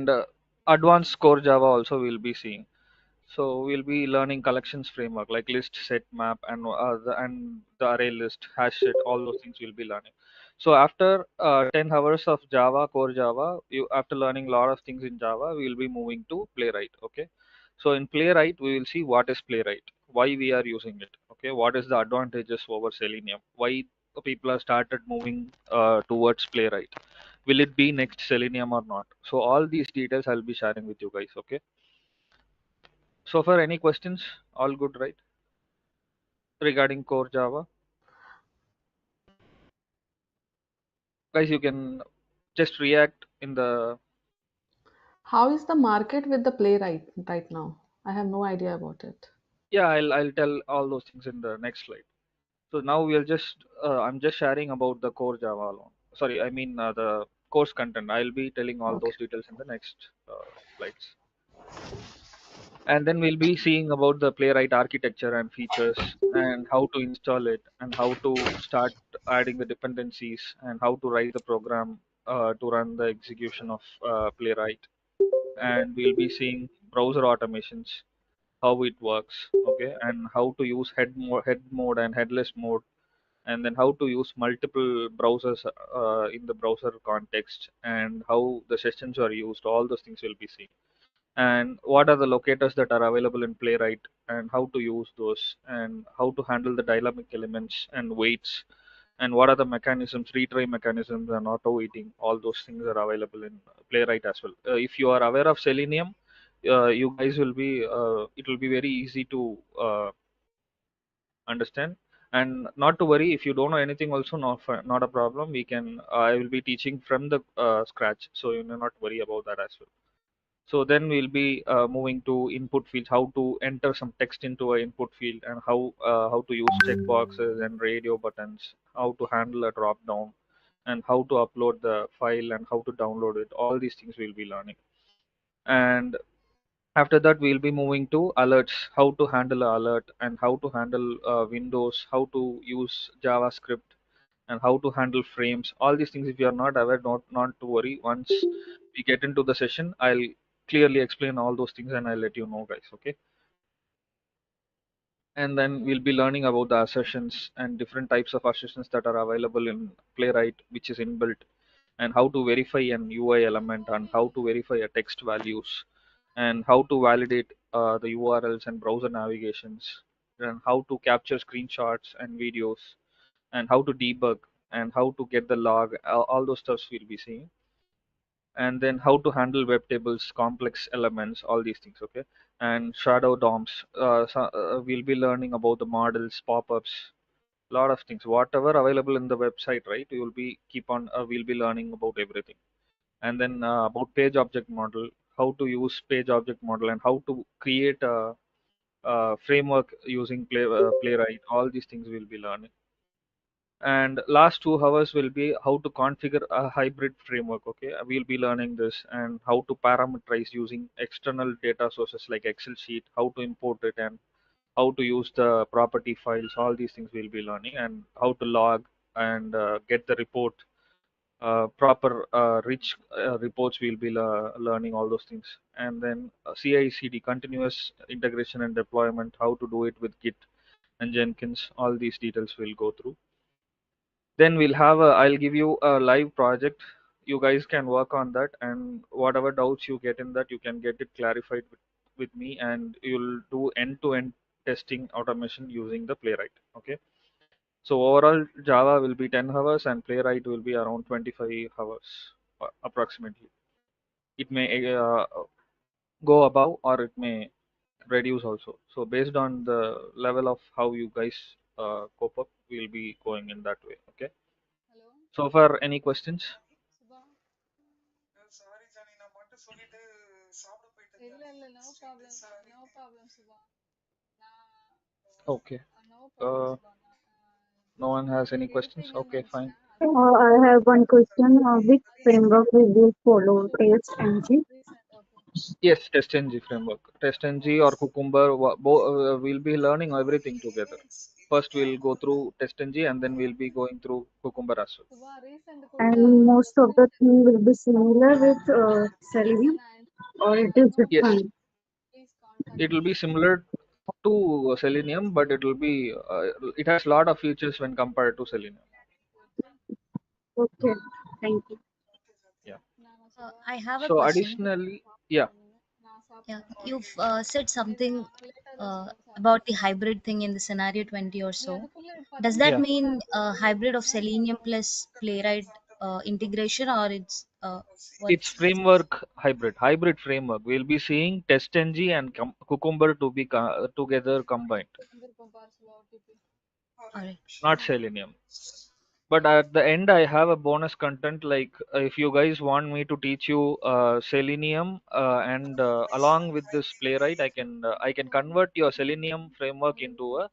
and advanced core Java also we'll be seeing. So we'll be learning collections framework like list, set, map, and the array list, hash set, all those things we'll be learning. So after 10 hours of Java, core Java, you after learning a lot of things in Java, we will be moving to Playwright. Okay. So in Playwright, we will see what is Playwright, why we are using it. Okay. What is the advantages over Selenium? Why people have started moving towards Playwright? Will it be next Selenium or not? So all these details I'll be sharing with you guys. Okay. So far, any questions? All good, right? Regarding core Java, guys, you can just react in the. How is the market with the Playwright right now? I have no idea about it. Yeah, I'll tell all those things in the next slide. So now we'll just I'm just sharing about the core Java alone. Sorry, I mean the course content. I'll be telling all Okay. those details in the next slides. And then we'll be seeing about the Playwright architecture and features and how to install it and how to start adding the dependencies and how to write the program to run the execution of Playwright. And we'll be seeing browser automations, how it works, okay, and how to use head mode and headless mode, and then how to use multiple browsers in the browser context, and how the sessions are used. All those things will be seen, and what are the locators that are available in Playwright, and how to use those, and how to handle the dynamic elements and weights, and what are the mechanisms, retry mechanisms, and auto weighting. All those things are available in Playwright as well. If you are aware of Selenium, you guys will be it will be very easy to understand. And not to worry, if you don't know anything also, not a problem. We can I will be teaching from the scratch, so you need not worry about that as well. So then we'll be moving to input fields, how to enter some text into an input field, and how to use checkboxes and radio buttons, how to handle a drop down, and how to upload the file and how to download it. All these things we'll be learning. And after that, we'll be moving to alerts, how to handle an alert, and how to handle Windows, how to use JavaScript, and how to handle frames. All these things, if you are not aware, not to worry. Once we get into the session, I'll clearly explain all those things and I'll let you know, guys. Okay. And then we'll be learning about the assertions and different types of assertions that are available in Playwright, which is inbuilt, and how to verify an UI element, and how to verify a text values, and how to validate the URLs and browser navigations, and how to capture screenshots and videos, and how to debug, and how to get the log. All those stuffs we'll be seeing. And then how to handle web tables, complex elements, all these things. Okay. And shadow DOMs. We'll be learning about the models, pop-ups, lot of things, whatever available in the website, right? We will be keep on we'll be learning about everything. And then about page object model, how to use page object model, and how to create a framework using Playwright. All these things we'll be learning. And last 2 hours will be how to configure a hybrid framework. Okay, we'll be learning this, and how to parameterize using external data sources like Excel sheet, how to import it, and how to use the property files. All these things we'll be learning, and how to log and get the report, proper rich reports. We'll be learning all those things. And then CI/CD, continuous integration and deployment, how to do it with Git and Jenkins. All these details we'll go through. Then I'll give you a live project. You guys can work on that, and whatever doubts you get in that, you can get it clarified with me, and you'll do end-to-end testing automation using the Playwright. Okay. So overall, Java will be 10 hours and Playwright will be around 25 hours approximately. It may go above or it may reduce also. So based on the level of how you guys cope up, we'll be going in that way. Okay. So far, any questions? Okay. No one has any questions? Okay, fine. I have one question. Which framework will you follow? Test NG? Yes, TestNG framework. TestNG or Cucumber, we'll be learning everything together. First, we'll go through TestNG and then we'll be going through Cucumber as well. And most of the thing will be similar with Selenium. or it is Yes, different? it will be similar to Selenium, but it has a lot of features when compared to Selenium. Okay, thank you. Yeah. I have a So question. additionally, yeah, Yeah, you've said something about the hybrid thing in the scenario 20 or so. Does that yeah, mean hybrid of Selenium plus Playwright integration, or it's it's what's framework hybrid framework. We'll be seeing TestNG and Cucumber to be together combined, all right? not Selenium. But at the end, I have a bonus content like if you guys want me to teach you Selenium and along with this Playwright, I can convert your Selenium framework into a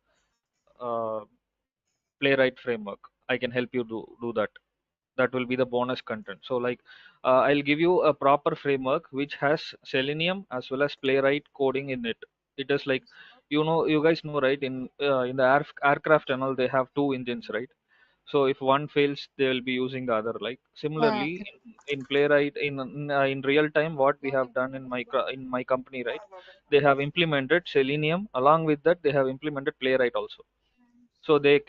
uh, Playwright framework. I can help you do that. That will be the bonus content. So like I'll give you a proper framework which has Selenium as well as Playwright coding in it. It is like, you guys know, right? In the aircraft and all, they have two engines, right? So if one fails, they will be using the other. Like Yeah, similarly, okay. in Playwright, in real time, what we have done in my company, right? They have implemented Selenium. Along with that, they have implemented Playwright also. So they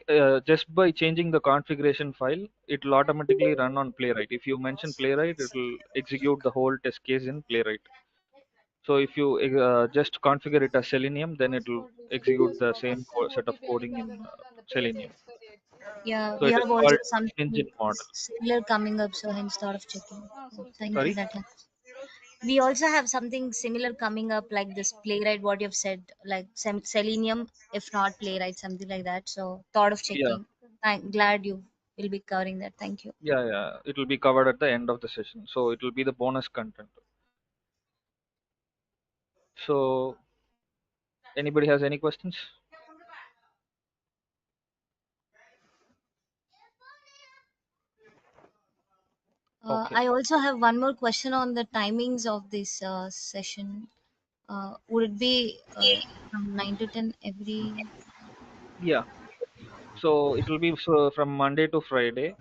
just by changing the configuration file, it will automatically run on Playwright. If you mention Playwright, it will execute the whole test case in Playwright. So if you just configure it as Selenium, then it will execute the same set of coding in Selenium. Yeah, So we it is have also called something engine model. similar coming up, so hence thought of checking. Yeah, thank you. Sorry. That helps. We also have something similar coming up, like this Playwright. What you've said, like Selenium, if not Playwright, something like that. So thought of Yeah, checking. I'm glad you will be covering that. Thank you. yeah. It will be covered at the end of the session. So it will be the bonus content. So anybody has any questions? Okay. I also have one more question on the timings of this session. Would it be from 9 to 10 every? Yeah. So it will be from Monday to Friday,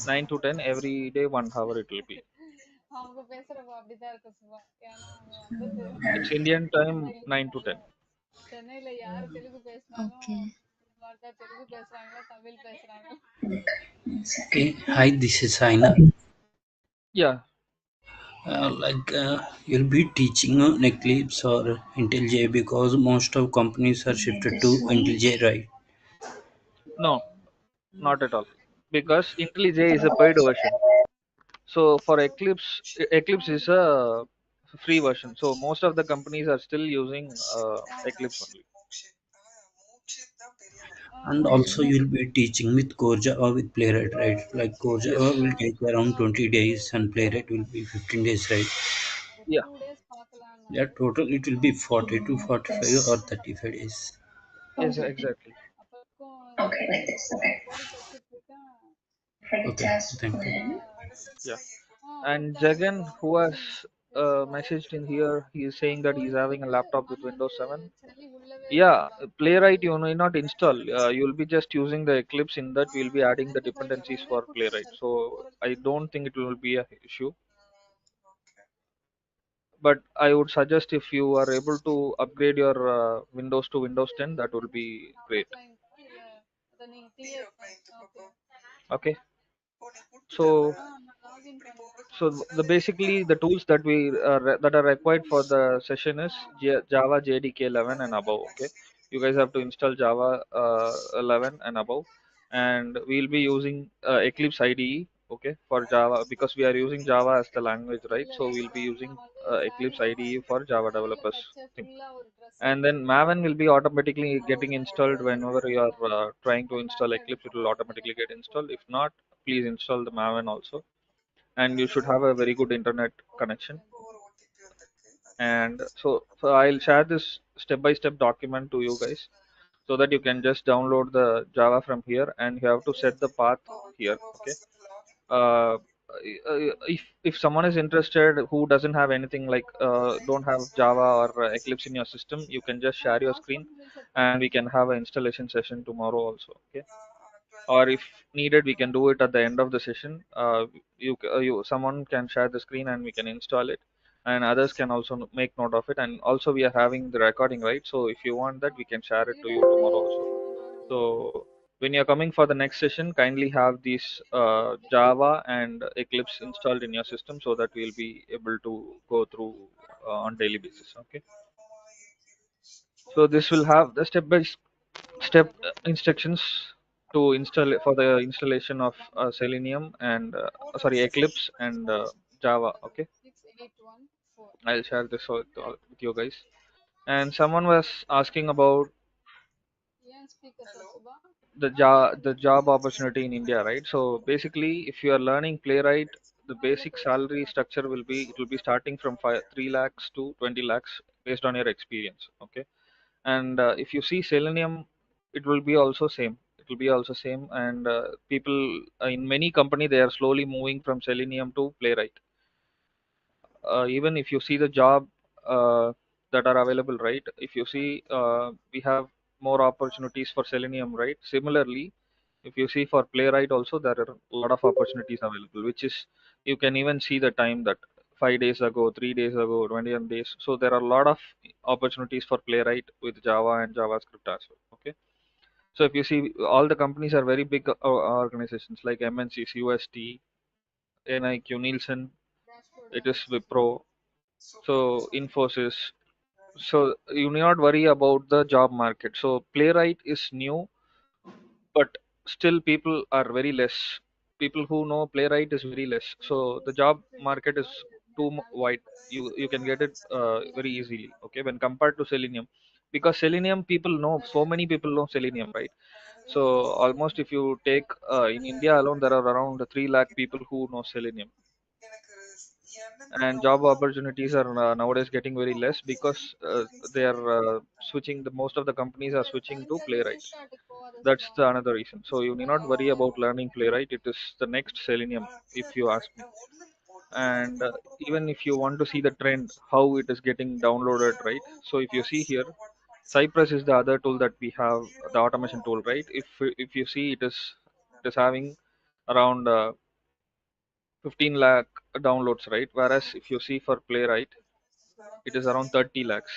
9 to 10 every day, 1 hour it will be. It's Indian time, 9 to 10. Okay. Okay, hi, this is Saina. Yeah. You'll be teaching on Eclipse or IntelliJ because most of companies are shifted to IntelliJ, right? No, not at all. Because IntelliJ is a paid version. So for Eclipse is a free version. So most of the companies are still using Eclipse only. And also, you'll be teaching with Core Java with Playwright, right? Like Core Java Yes. will take around 20 days and Playwright will be 15 days, right? Yeah. Yeah, total it will be 40 to 45 or 35 days. Yes, exactly. Okay, thank you. Yeah. And Jagan, who has messaged in here, he is saying that he's having a laptop with Windows 7. Yeah, Playwright, you need not install. You'll be just using the Eclipse. In that, we'll be adding the dependencies for Playwright. So I don't think it will be a issue. But I would suggest if you are able to upgrade your Windows to Windows 10, that will be great. Okay. So the basically the tools that that are required for the session is Java JDK 11 and above. Okay, you guys have to install Java 11 and above, and we'll be using Eclipse IDE. Okay, for Java, because we are using Java as the language, right? So we'll be using Eclipse IDE for Java developers thing. And then Maven will be automatically getting installed whenever you are trying to install Eclipse. It will automatically get installed. If not, please install the Maven also, and you should have a very good internet connection. And so I'll share this step by step document to you guys, so that you can just download the Java from here, and you have to set the path here. Okay. uh, if someone is interested who doesn't have anything, like don't have Java or Eclipse in your system, you can just share your screen, and we can have an installation session tomorrow also. Okay. Or if needed, we can do it at the end of the session. You someone can share the screen and we can install it. and others can also make note of it. And also we are having the recording, right? So if you want that, we can share it to you tomorrow also. So when you're coming for the next session, kindly have these Java and Eclipse installed in your system so that we'll be able to go through on daily basis. Okay. So this will have the step by step instructions to install for the installation of Selenium and sorry, Eclipse and Java. Okay. I'll share this with you guys. And someone was asking about the job opportunity in India, right? So basically, if you are learning Playwright, the basic salary structure will be, it will be starting from 3 lakhs to 20 lakhs based on your experience. Okay. And if you see Selenium, it will be also same. It will be also same. And people in many company, they are slowly moving from Selenium to Playwright. Even if you see the job that are available, right? If you see, we have more opportunities for Selenium, right? Similarly, if you see for Playwright also, there are a lot of opportunities available, which is, you can even see the time that 5 days ago, 3 days ago, 21 days. So there are a lot of opportunities for Playwright with Java and JavaScript as well. Okay. So if you see, all the companies are very big organizations like MNCs, UST, NIQ, Nielsen, it is Wipro, so Infosys. So you need not worry about the job market. So Playwright is new, but still people are very less. People who know Playwright is very less. So the job market is too wide. You can get it very easily. Okay, when compared to Selenium, because Selenium people know, so many people know Selenium, right? So almost if you take in India alone, there are around 3 lakh people who know Selenium, and job opportunities are nowadays getting very less because they are switching. The most of the companies are switching to Playwright. That's the another reason. So you need not worry about learning Playwright. It is the next Selenium, if you ask me. And even if you want to see the trend, how it is getting downloaded, right? So if you see here, Cypress is the other tool that we have, the automation tool, right? If you see, it is having around 15 lakh downloads, right? Whereas if you see for Playwright, it is around 30 lakhs.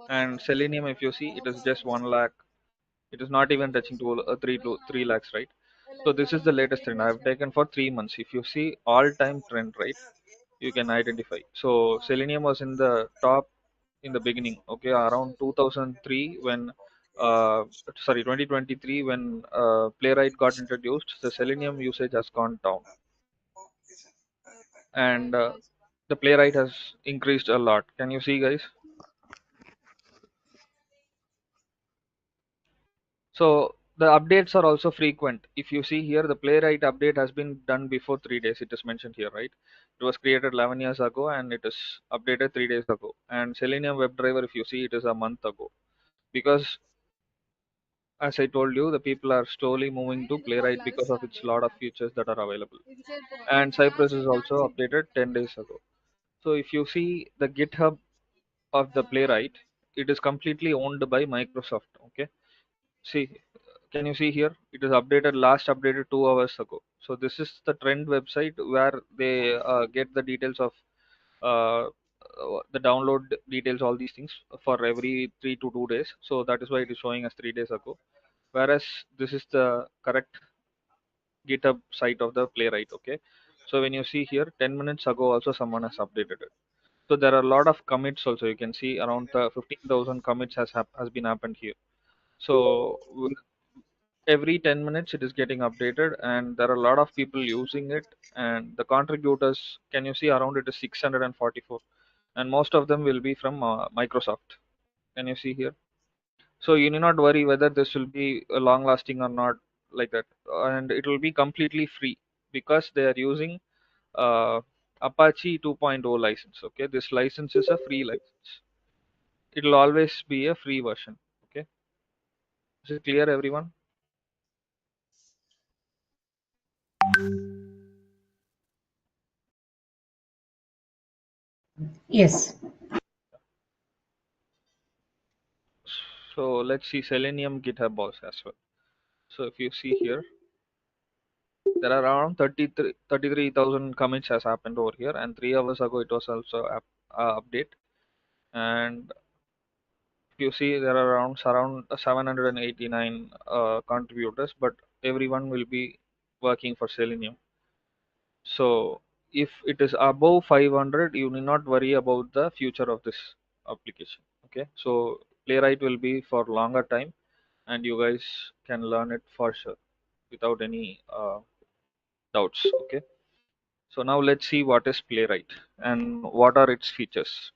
And Selenium, if you see, it is just 1 lakh. It is not even touching to 3 lakhs, right? So this is the latest trend I have taken for 3 months. If you see all-time trend, right, you can identify. So Selenium was in the top in the beginning, okay, around 2003 when, sorry, 2023 when Playwright got introduced, the Selenium usage has gone down, and the Playwright has increased a lot. Can you see, guys? So the updates are also frequent. If you see here, the Playwright update has been done before 3 days. It is mentioned here, right? It was created 11 years ago and it is updated 3 days ago. And Selenium WebDriver, if you see, it is a month ago. Because as I told you, the people are slowly moving to Playwright because of its lot of features that are available. And Cypress is also updated 10 days ago. So if you see the GitHub of the Playwright, it is completely owned by Microsoft. Okay. See, can you see here? It is updated, last updated 2 hours ago. So this is the trend website where they get the details of the download details, all these things for every 3 to 2 days. So that is why it is showing us 3 days ago. Whereas this is the correct GitHub site of the Playwright. Okay. So when you see here, 10 minutes ago also someone has updated it. So there are a lot of commits also. You can see around 15,000 commits has been happened here. So every 10 minutes it is getting updated, and there are a lot of people using it, and the contributors, can you see, around it is 644, and most of them will be from Microsoft. Can you see here? So you need not worry whether this will be long lasting or not, like that. And it will be completely free because they are using uh, Apache 2.0 license. Okay, this license is a free license. It will always be a free version. Okay, is it clear, everyone? Yes. So let's see Selenium GitHub also as well. So if you see here, there are around 33,000 commits has happened over here, and 3 hours ago it was also update. And if you see, there are around 789 contributors, but everyone will be working for Selenium. So if it is above 500, you need not worry about the future of this application. Okay, so Playwright will be for longer time, and you guys can learn it for sure without any doubts. Okay, so now let's see what is Playwright and what are its features.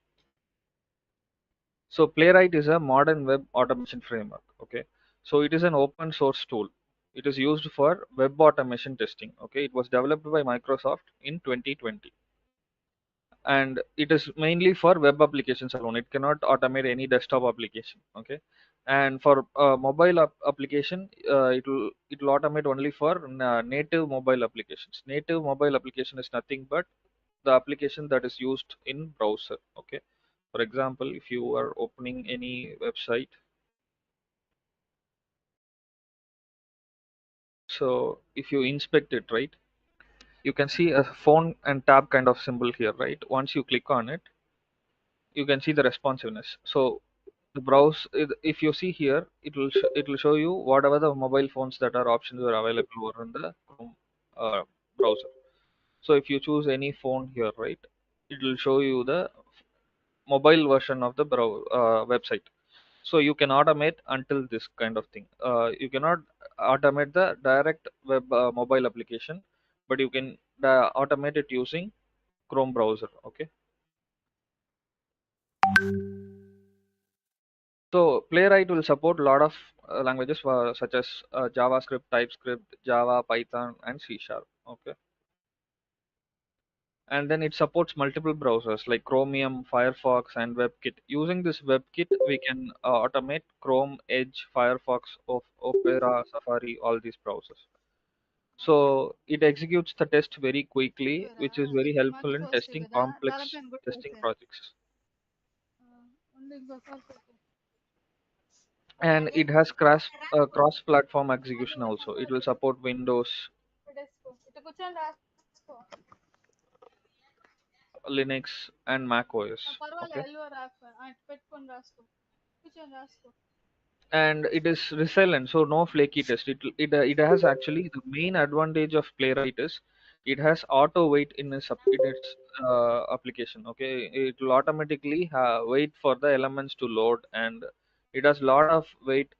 So Playwright is a modern web automation framework. Okay, so it is an open source tool. It is used for web automation testing. Okay, it was developed by Microsoft in 2020, and it is mainly for web applications alone. It cannot automate any desktop application. Okay, and for mobile application, it will automate only for native mobile applications. Native mobile application is nothing but the application that is used in browser. Okay, for example, if you are opening any website, so if you inspect it, right, you can see a phone and tab kind of symbol here, right? Once you click on it, you can see the responsiveness. So the browse, if you see here, it will show you whatever the mobile phones that are options are available over in the Chrome browser. So if you choose any phone here, right, it will show you the mobile version of the website. So you can automate until this kind of thing. You cannot automate the direct web mobile application, but you can automate it using Chrome browser. Okay, so Playwright will support a lot of languages such as JavaScript, TypeScript, Java, Python, and C Sharp. Okay, and then it supports multiple browsers like Chromium, Firefox, and WebKit. Using this WebKit, we can automate Chrome, Edge, Firefox, Opera, Safari, all these browsers. So it executes the test very quickly, which is very helpful in testing complex testing projects. And it has cross-platform execution also. It will support Windows, Linux, and Mac OS. Okay, and it is resilient, so no flaky test. It has actually the main advantage of Playwright is it has auto wait in its application. Okay, it will automatically wait for the elements to load, and it has lot of wait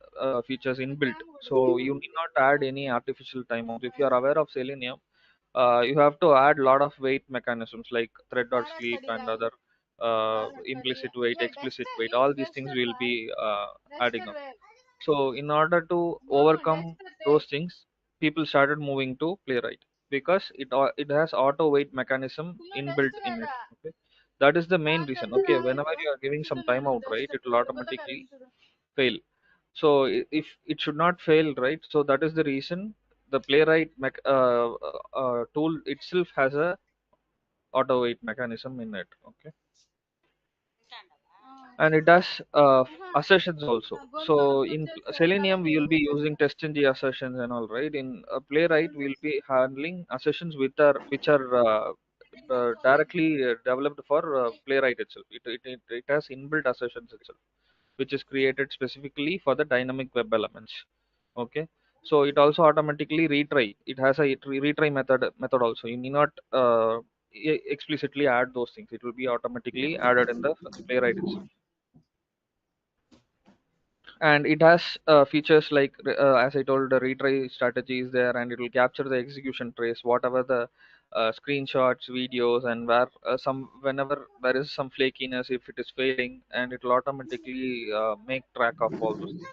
features inbuilt, so you need not add any artificial timeouts. If you are aware of Selenium, you have to add lot of wait mechanisms like thread.sleep and other implicit wait, explicit wait. All these things will be adding up. So in order to overcome those things, people started moving to Playwright because it has auto wait mechanism inbuilt in it. Okay, that is the main reason. Okay, whenever you are giving some timeout, right, it will automatically fail. So if it should not fail, right? So that is the reason the Playwright tool itself has a auto wait mechanism in it. Okay, and it does assertions also. So in Selenium we will be using test-ng assertions and all, right? In Playwright we'll be handling assertions which are directly developed for Playwright itself. It has inbuilt assertions itself, which is created specifically for the dynamic web elements. Okay, so it also automatically retry. It has a retry method also. You need not explicitly add those things. It will be automatically added in the Playwright itself. And it has features like as I told, the retry strategy is there, and it will capture the execution trace, whatever the screenshots, videos, and whenever there is some flakiness, if it is failing, and it will automatically make track of all those things.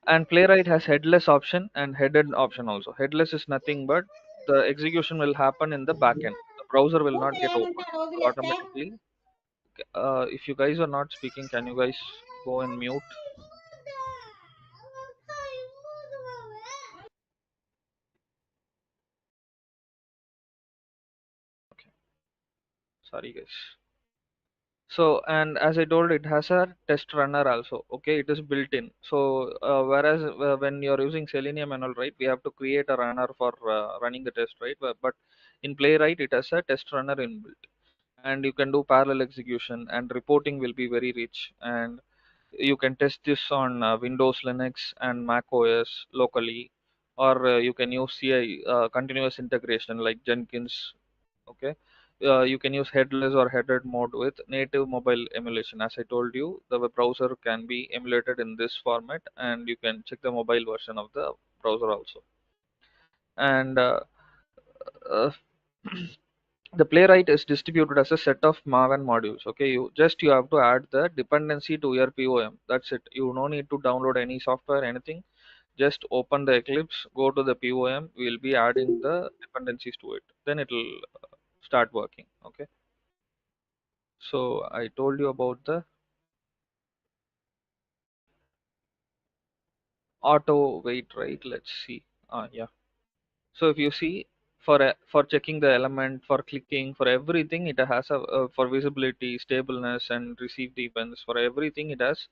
And Playwright has headless option and headed option also. Headless is nothing but the execution will happen in the backend. The browser will not get open. It will automatically. If you guys are not speaking, can you guys go and mute? Okay, sorry guys. So, and as I told, it has a test runner also. Okay, it is built in. So whereas when you're using Selenium and all, right, we have to create a runner for running the test, right? But in Playwright it has a test runner inbuilt. and you can do parallel execution, and reporting will be very rich. And you can test this on Windows, Linux, and Mac OS locally, or you can use CI, continuous integration, like Jenkins. Okay, you can use headless or headed mode with native mobile emulation. As I told you, the web browser can be emulated in this format, and you can check the mobile version of the browser also. And uh, the Playwright is distributed as a set of Maven modules. Okay, you have to add the dependency to your POM. That's it. You no need to download any software, anything. Just open the Eclipse, go to the POM. We'll be adding the dependencies to it. Then it'll start working. Okay. So I told you about the auto wait, right? Let's see. Yeah. So if you see, for checking the element, for clicking, for everything, it has for visibility, stableness, and receive the events. For everything, it has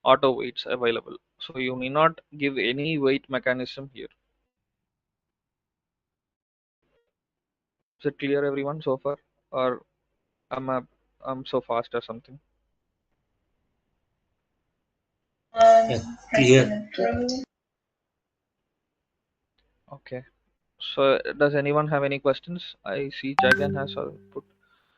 auto waits available. So you need not give any wait mechanism here. Is it clear, everyone, so far? Or am I I'm so fast or something? Yeah, clear. Okay. So does anyone have any questions? I see Jagan has put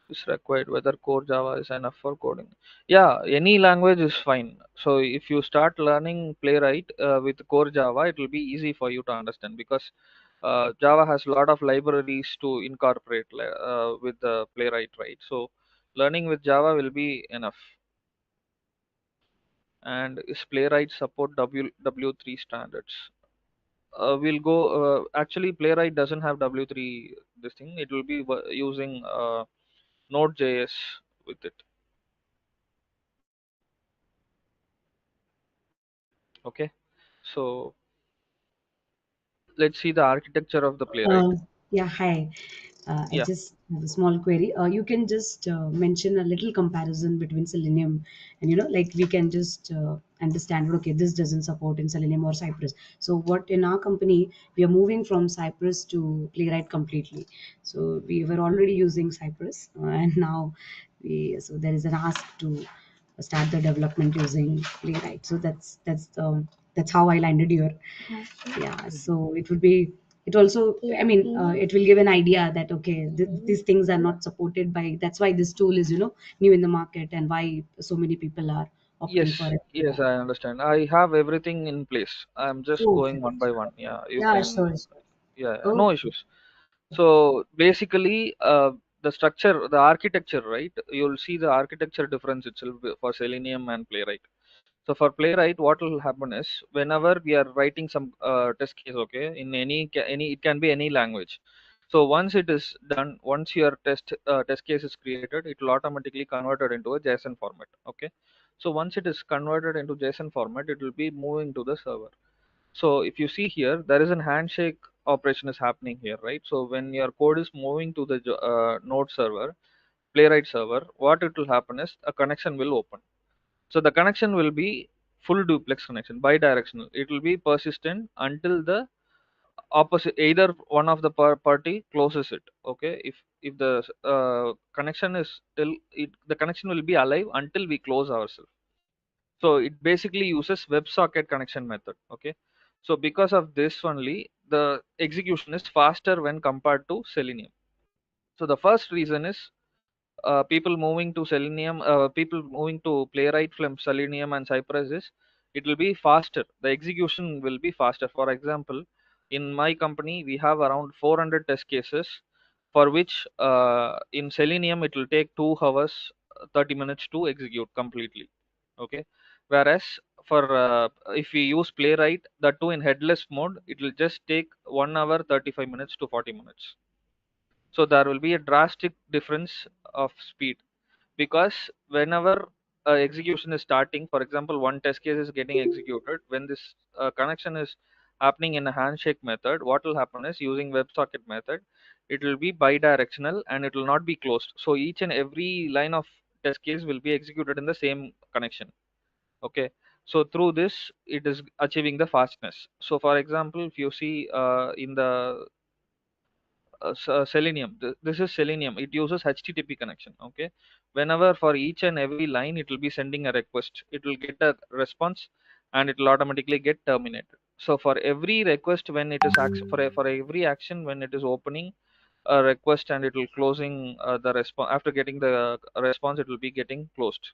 is required whether core Java is enough for coding. Yeah, any language is fine. So if you start learning Playwright with core Java, it will be easy for you to understand, because Java has a lot of libraries to incorporate with the Playwright, right? So learning with Java will be enough. And is Playwright support W3 standards? We'll go. Actually, Playwright doesn't have W3 this thing. It will be using Node.js with it. Okay, so let's see the architecture of the Playwright. Yeah, hi. I Yeah. just have a small query. You can just mention a little comparison between Selenium and, like we can just understand, okay, this doesn't support in Selenium or Cypress. So, what in our company, we are moving from Cypress to Playwright completely. So, we were already using Cypress, and now so there is an ask to start the development using Playwright. So, that's how I landed here. Yeah, so it would be, it also, I mean, it will give an idea that okay, these things are not supported by, that's why this tool is, new in the market, and why so many people are opting for Yes. it. Yes, Yeah. I understand. I have everything in place. I'm just Okay. going one by one. Yeah, you Yeah, can. sure. Yeah, yeah, no Okay. issues. So basically, the structure, the architecture, right? You'll see the architecture difference itself for Selenium and Playwright. So for Playwright, what will happen is, whenever we are writing some test case, okay, in any, it can be any language. So once it is done, once your test case is created, it will automatically converted into a JSON format. Okay. So once it is converted into JSON format, it will be moving to the server. So if you see here, there is an handshake operation is happening here, right? So when your code is moving to the node server, Playwright server, what it will happen is a connection will open. So the connection will be full duplex connection, bidirectional. It will be persistent until the opposite, either one of the party closes it. Okay, if the connection is still, the connection will be alive until we close ourselves. So it basically uses WebSocket connection method. Okay, so because of this only, the execution is faster when compared to Selenium. So the first reason is people moving to Playwright from Selenium and Cypress is, it will be faster. The execution will be faster. For example, in my company, we have around 400 test cases, for which in Selenium it will take 2 hours, 30 minutes to execute completely. Okay, whereas for if we use Playwright, that too in headless mode, it will just take 1 hour, 35 minutes to 40 minutes. So there will be a drastic difference of speed, because whenever execution is starting, for example, one test case is getting executed, when this connection is happening in a handshake method, what will happen is, using WebSocket method, it will be bidirectional and it will not be closed. So each and every line of test case will be executed in the same connection. Okay, so through this it is achieving the fastness. So for example, if you see in the Selenium. This is Selenium. It uses HTTP connection. Okay, whenever for each and every line, it will be sending a request. It will get a response, and it will automatically get terminated. So for every request, when it is for every action when it is opening a request and it will closing the response, after getting the response, it will be getting closed.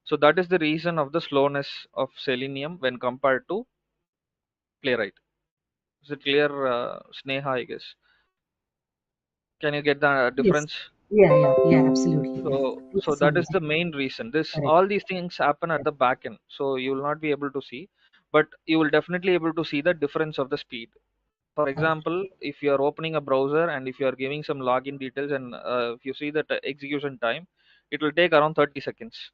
So that is the reason of the slowness of Selenium when compared to Playwright. Is it clear, Sneha? I guess. Can you get the Yes. difference? Yeah, absolutely. Yeah. Thank you So so that much. is the main reason. This Correct. all these things happen at the back end, so you will not be able to see, but you will definitely able to see the difference of the speed. For Correct. example, if you are opening a browser and if you are giving some login details, and if you see the execution time, it will take around 30 seconds.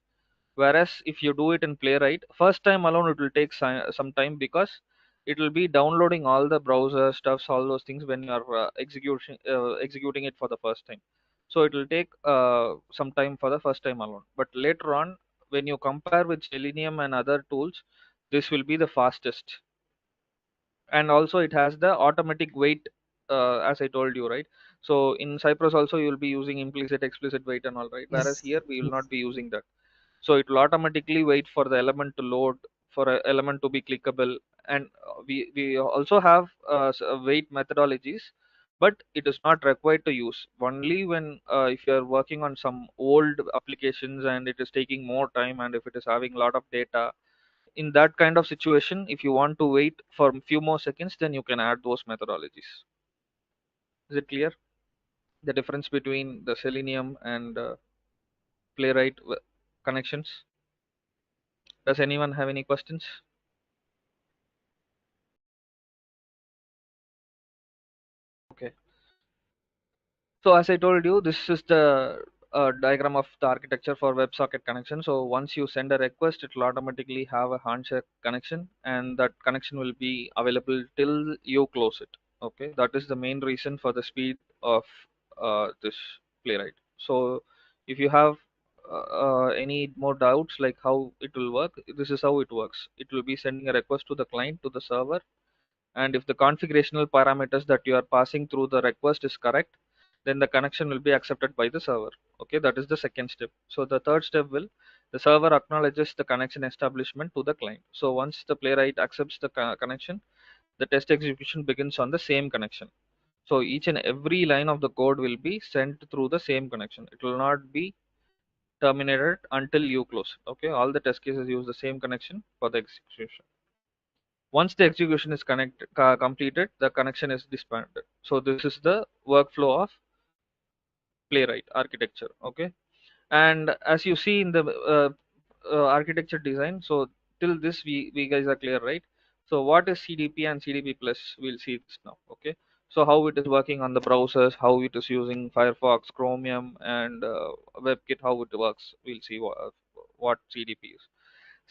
Whereas if you do it in Playwright, first time alone it will take some time, because it will be downloading all the browser stuffs, all those things when you are executing it for the first time. So it will take some time for the first time alone. But later on, when you compare with Selenium and other tools, this will be the fastest. And also it has the automatic wait, as I told you, right? So in Cypress also you will be using implicit, explicit wait and all, right? Whereas Yes. here we will Yes. not be using that. So it will automatically wait for the element to load, for an element to be clickable. And we also have wait methodologies, but it is not required to use only when if you are working on some old applications and it is taking more time, and if it is having a lot of data. In that kind of situation, if you want to wait for a few more seconds, then you can add those methodologies. Is it clear, the difference between the Selenium and Playwright connections? Does anyone have any questions? Okay. So as I told you, this is the diagram of the architecture for WebSocket connection. So once you send a request, it will automatically have a handshake connection, and that connection will be available till you close it. Okay, that is the main reason for the speed of this Playwright. So if you have any more doubts like how it will work, this is how it works. It will be sending a request to the client, to the server, and if the configurational parameters that you are passing through the request is correct, then the connection will be accepted by the server. Okay, that is the second step. So the third step will, the server acknowledges the connection establishment to the client. So once the Playwright accepts the connection, the test execution begins on the same connection. So each and every line of the code will be sent through the same connection. It will not be terminated until you close. Okay, all the test cases use the same connection for the execution. Once the execution is completed, the connection is disbanded. So this is the workflow of Playwright architecture. Okay, and as you see in the architecture design, so till this we guys are clear, right? So what is CDP and CDP plus? We'll see this now. Okay, so how it is working on the browsers, how it is using Firefox, Chromium, and WebKit, how it works. We'll see what CDP is.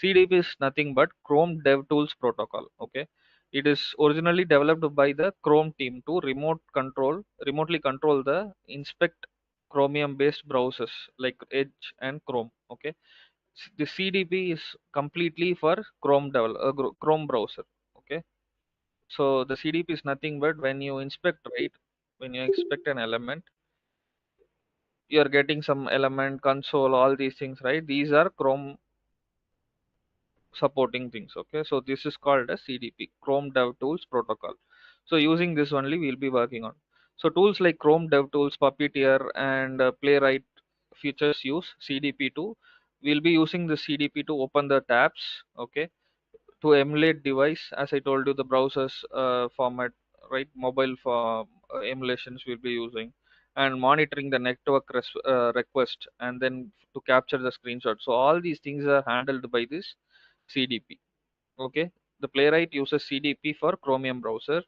CDP is nothing but Chrome DevTools protocol. Okay, it is originally developed by the Chrome team to remotely control the inspect Chromium-based browsers like Edge and Chrome. Okay, the CDP is completely for Chrome browser. Okay, so the CDP is nothing but when you inspect, right? When you inspect an element, you are getting some element console, all these things, right? These are Chrome supporting things. Okay, so this is called a CDP, Chrome DevTools protocol. So using this only we'll be working on. So tools like Chrome DevTools, Puppeteer, and Playwright features use CDP to. We'll be using the CDP to open the tabs. Okay, to emulate device, as I told you, the browsers format, right? Mobile for emulations we'll be using, and monitoring the network request, and then to capture the screenshot. So all these things are handled by this CDP. Okay, the Playwright uses CDP for Chromium browser,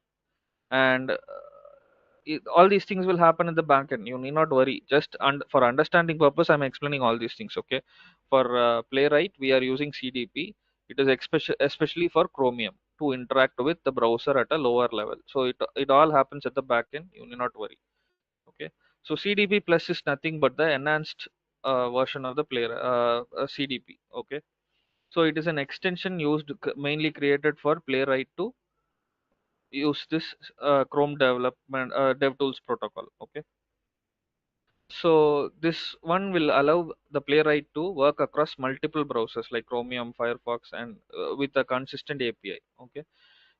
and all these things will happen in the backend. You need not worry. Just for understanding purpose, I'm explaining all these things. Okay, for Playwright, we are using CDP. It is especially for Chromium to interact with the browser at a lower level. So it all happens at the backend. You need not worry. Okay, so CDP plus is nothing but the enhanced version of the CDP. Okay, so it is an extension used mainly created for Playwright to use this Chrome development DevTools protocol. Okay, so this one will allow the Playwright to work across multiple browsers like Chromium, Firefox, and with a consistent API. Okay,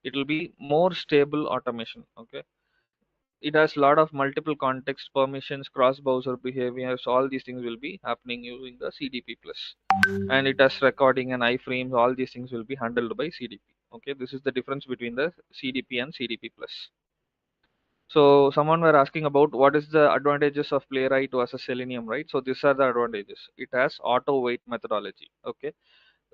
it will be more stable automation. Okay, it has a lot of multiple context permissions, cross browser behaviors. All these things will be happening using the CDP plus, and it has recording and iframes. All these things will be handled by CDP. Okay, this is the difference between the CDP and CDP plus. So someone were asking about what is the advantages of Playwright versus Selenium, right? So these are the advantages. It has auto wait methodology. Okay,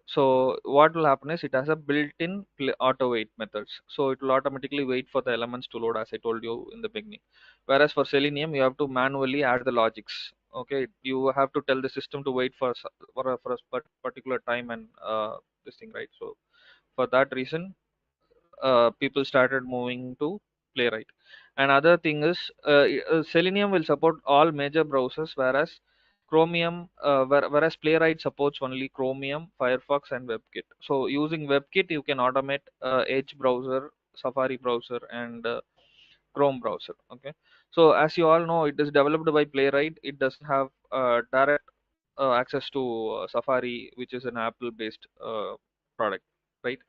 so what will happen is it has a built-in auto wait methods. So it will automatically wait for the elements to load, as I told you in the beginning. Whereas for Selenium, you have to manually add the logics. Okay, you have to tell the system to wait for a particular time and this thing, right? So for that reason, people started moving to Playwright. Another thing is Selenium will support all major browsers, whereas whereas Playwright supports only Chromium, Firefox, and WebKit. So using WebKit, you can automate Edge browser, Safari browser, and Chrome browser. Okay. So as you all know, it is developed by Playwright. It doesn't have direct access to Safari, which is an Apple-based product, right?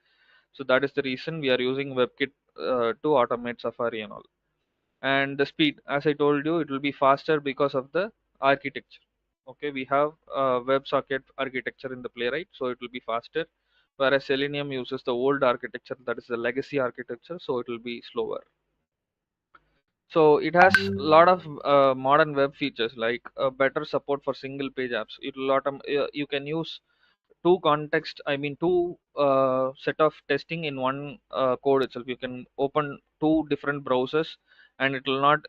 So that is the reason we are using WebKit to automate Safari and all. And the speed, as I told you, it will be faster because of the architecture. Okay, we have WebSocket architecture in the Playwright, so it will be faster. Whereas Selenium uses the old architecture, that is the legacy architecture, so it will be slower. So it has a lot of modern web features like better support for single page apps. It will you can use two context, I mean two set of testing in one code itself. You can open two different browsers and it will not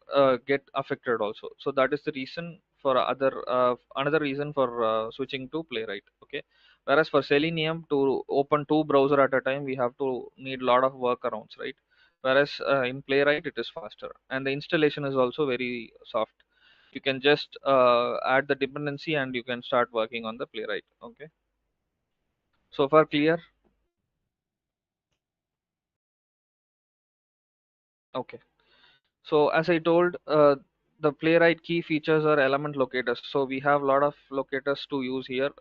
get affected also. So that is the reason for another reason for switching to Playwright. Okay, whereas for Selenium, to open two browser at a time, we have to need a lot of workarounds, right? Whereas in Playwright it is faster and the installation is also very soft. You can just add the dependency and you can start working on the Playwright. Okay, so far clear? Okay. So as I told, the Playwright key features are element locators. So we have a lot of locators to use here.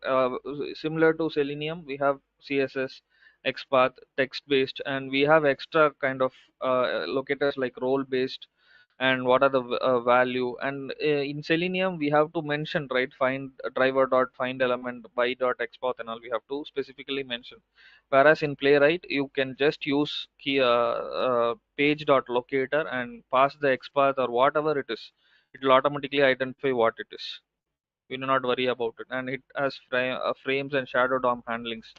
Similar to Selenium, we have CSS, XPath, text-based, and we have extra kind of locators like role-based and what are the value. And in Selenium, we have to mention, right, find driver dot find element by dot XPath and all. We have to specifically mention. Whereas in Playwright, you can just use key page dot locator and pass the XPath or whatever it is. It will automatically identify what it is. We do not worry about it, and it has frames and shadow DOM handlings.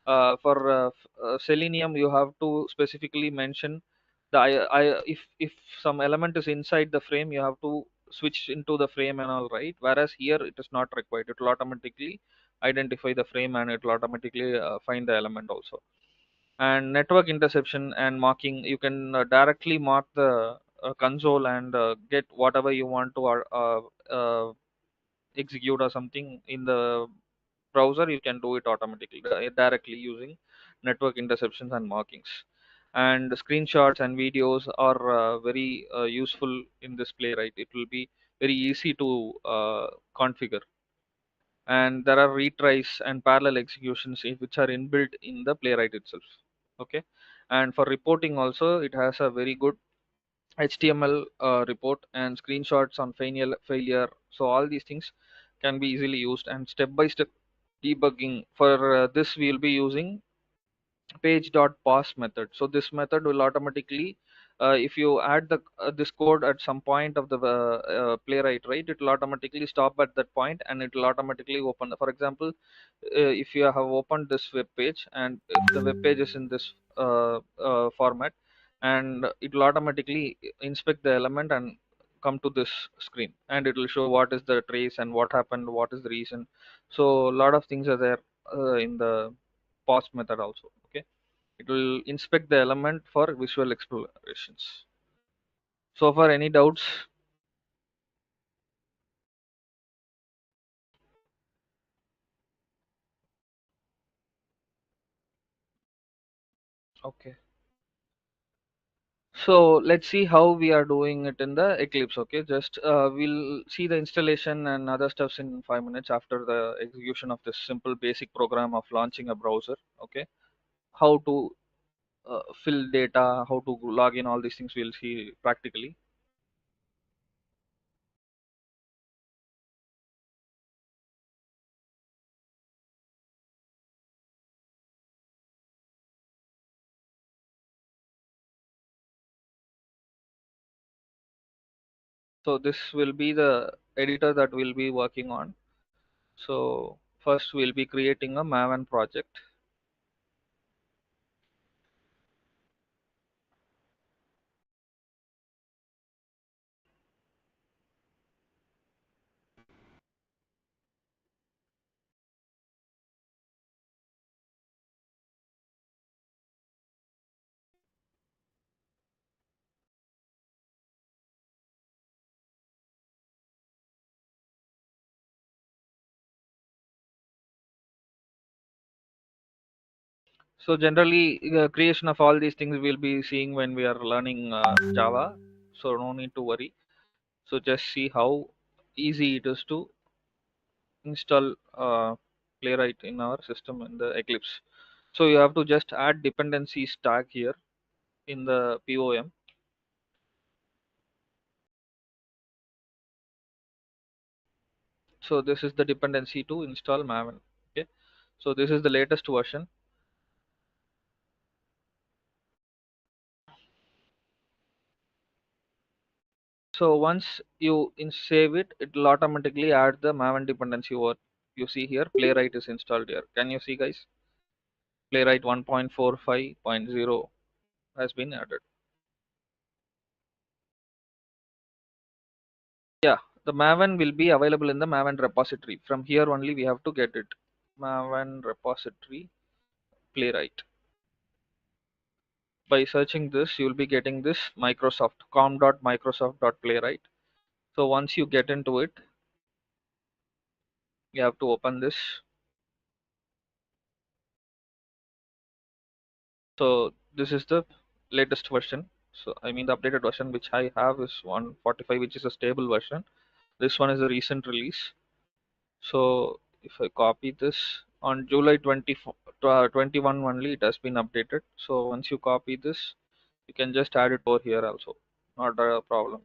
For Selenium, you have to specifically mention the if some element is inside the frame, you have to switch into the frame and all, right? Whereas here it is not required. It will automatically identify the frame and it will automatically find the element also. And network interception and marking, you can directly mark the console and get whatever you want to execute or something in the browser. You can do it automatically directly using network interceptions and markings. And screenshots and videos are very useful in this Playwright. It will be very easy to configure, and there are retries and parallel executions which are inbuilt in the Playwright itself. Okay, and for reporting also, it has a very good HTML report and screenshots on failure. So all these things can be easily used, and step by step debugging. For this we will be using page.pause method. So this method will automatically, if you add the this code at some point of the Playwright, right, it will automatically stop at that point and it will automatically open. For example, if you have opened this web page and if the web page is in this format, and it will automatically inspect the element and come to this screen, and it will show what is the trace and what happened, what is the reason. So a lot of things are there in the pause method also. Okay, it will inspect the element for visual explorations. So far, any doubts? Okay. So let's see how we are doing it in the Eclipse. Okay, just we'll see the installation and other stuffs in 5 minutes after the execution of this simple basic program of launching a browser. Okay, how to fill data, how to log in, all these things we'll see practically. So this will be the editor that we'll be working on. So first we'll be creating a Maven project. So generally, creation of all these things we'll be seeing when we are learning Java. So no need to worry. So just see how easy it is to install Playwright in our system in the Eclipse. So you have to just add dependencies tag here in the POM. So this is the dependency to install Maven. Okay. So this is the latest version. So once you save it, it will automatically add the Maven dependency over. You see here, Playwright is installed here. Can you see, guys? Playwright 1.45.0 has been added. Yeah, the Maven will be available in the Maven repository. From here only we have to get it. Maven repository Playwright. By searching this, you will be getting this Microsoft com.microsoft.playwright. So once you get into it, you have to open this. So this is the latest version. So I mean the updated version which I have is 145, which is a stable version. This one is a recent release. So if I copy this on July 21 only, it has been updated. So once you copy this, you can just add it over here also, not a problem.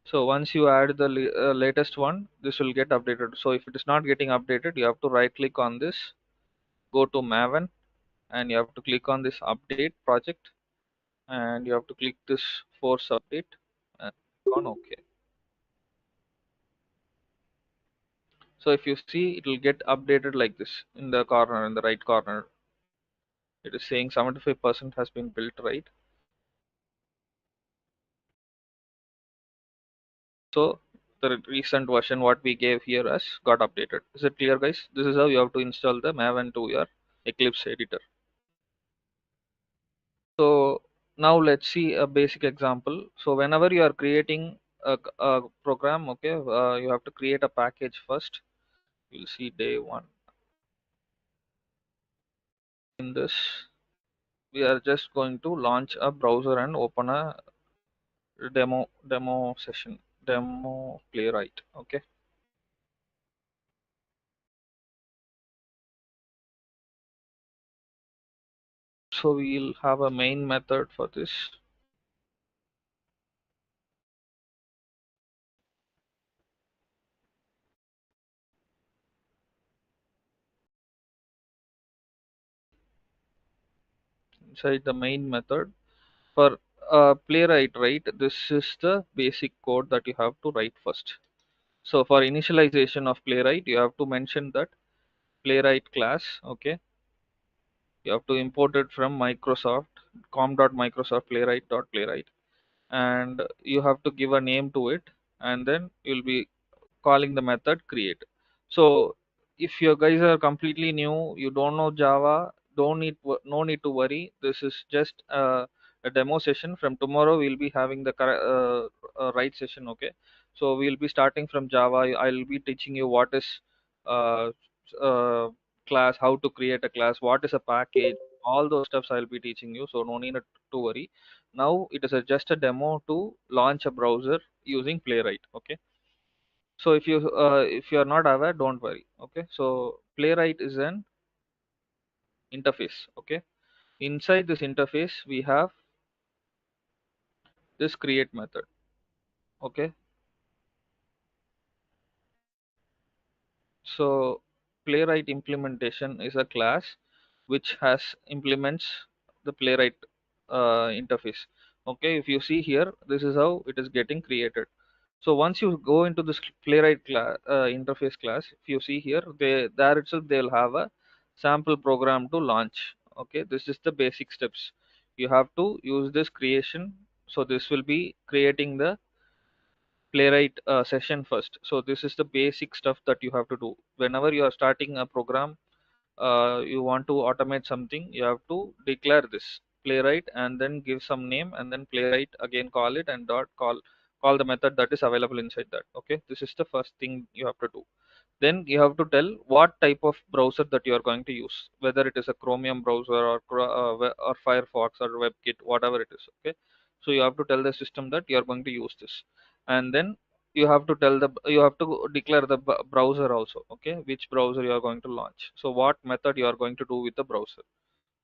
So once you add the latest one, this will get updated. So if it is not getting updated, you have to right click on this, go to Maven, and you have to click on this update project, and you have to click this force update and click on OK. So if you see, it will get updated like this in the corner, in the right corner. It is saying 75% has been built, right? So the recent version what we gave here has got updated. Is it clear, guys? This is how you have to install the Maven to your Eclipse editor. So now let's see a basic example. So whenever you are creating a program, okay, you have to create a package first. You'll see day one. In this, we are just going to launch a browser and open a demo session, demo Playwright. Okay. So we'll have a main method for this. Inside the main method for Playwright, right? This is the basic code that you have to write first. So for initialization of Playwright, you have to mention that Playwright class. Okay, you have to import it from Microsoft com.microsoft playwright, and you have to give a name to it, and then you'll be calling the method create. So if you guys are completely new, you don't know Java, don't need no need to worry. This is just a demo session. From tomorrow we'll be having the right session. Okay, so we'll be starting from Java. I'll be teaching you what is uh, uh, class, how to create a class, what is a package, all those steps I'll be teaching you, so no need to worry. Now it is just a demo to launch a browser using Playwright. Okay, so if you are not aware, don't worry. Okay, so Playwright is an interface. Okay, inside this interface we have this create method. Okay, so Playwright implementation is a class which has implements the Playwright interface. Okay, if you see here, this is how it is getting created. So once you go into this Playwright interface class, if you see here, there itself they'll have a sample program to launch. Okay, this is the basic steps. You have to use this creation. So this will be creating the Playwright session first. So this is the basic stuff that you have to do whenever you are starting a program. You want to automate something, you have to declare this Playwright and then give some name, and then Playwright again call it, and dot call the method that is available inside that. Okay, this is the first thing you have to do. Then you have to tell what type of browser that you are going to use, whether it is a Chromium browser or or Firefox or WebKit, whatever it is. Okay, so you have to tell the system that you are going to use this, and then you have to declare the browser also. Okay, which browser you are going to launch, so what method you are going to do with the browser,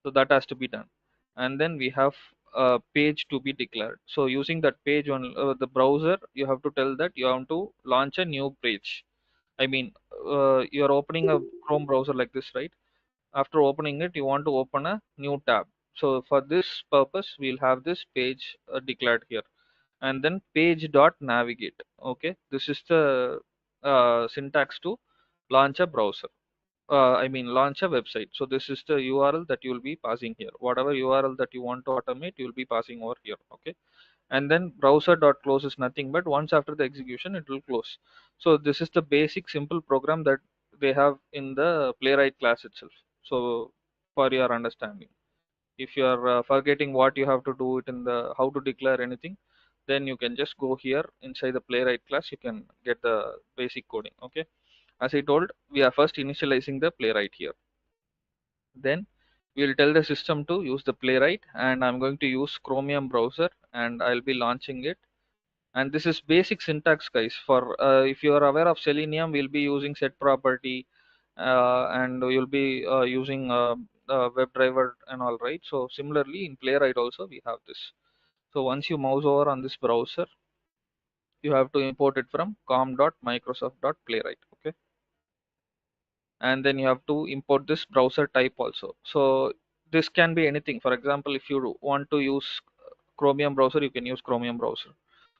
so that has to be done. And then we have a page to be declared. So using that page on the browser, you have to tell that you want to launch a new page. I mean, you are opening a Chrome browser like this, right? After opening it, you want to open a new tab. So for this purpose, we'll have this page declared here, and then page dot navigate. Okay, this is the syntax to launch a browser. I mean, launch a website. So this is the URL that you will be passing here. Whatever URL that you want to automate, you will be passing over here. Okay, and then browser dot close is nothing but once after the execution it will close. So this is the basic simple program that they have in the Playwright class itself. So for your understanding, if you are forgetting what you have to do it in the how to declare anything, then you can just go here inside the Playwright class, you can get the basic coding. Okay, as I told, we are first initializing the Playwright here. Then we'll tell the system to use the Playwright, and I'm going to use Chromium browser, and I'll be launching it. And this is basic syntax, guys. For if you are aware of Selenium, we'll be using set property, and you'll be using WebDriver and all, right? So similarly in Playwright also we have this. So once you mouse over on this browser, you have to import it from com.microsoft.playwright. Okay, and then you have to import this browser type also. So this can be anything. For example, if you want to use Chromium browser, you can use Chromium browser,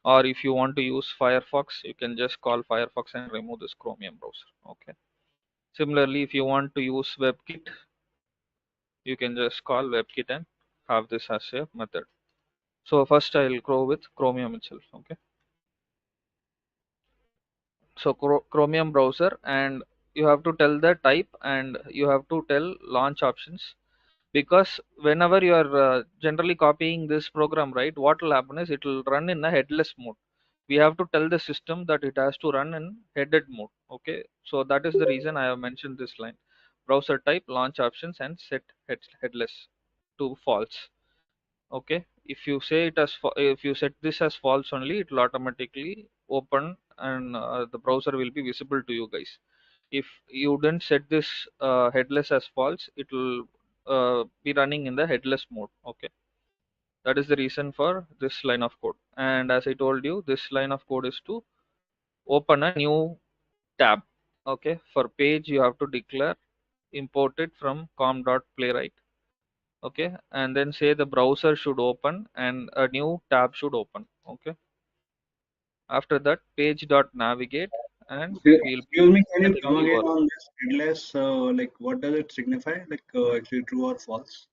or if you want to use Firefox, you can just call Firefox and remove this Chromium browser. Okay, similarly if you want to use WebKit, you can just call WebKit and have this as a method. So first I'll go with Chromium itself. Okay, so Chromium browser, and you have to tell the type, and you have to tell launch options, because whenever you are generally copying this program, right, what will happen is it will run in a headless mode. We have to tell the system that it has to run in headed mode. Okay, so that is the reason I have mentioned this line: browser type, launch options, and set headless to false. Okay, if you say it as if you set this as false only, it will automatically open, and the browser will be visible to you guys. If you didn't set this headless as false, it will be running in the headless mode. Okay, that is the reason for this line of code. And as I told you, this line of code is to open a new tab. Okay, for page you have to declare import it from com.playwright. Okay, and then say the browser should open and a new tab should open. Okay, after that page dot navigate, and we'll Excuse be me, can you setting come the again URL. on this headless? Like, what does it signify? Like, actually true or false?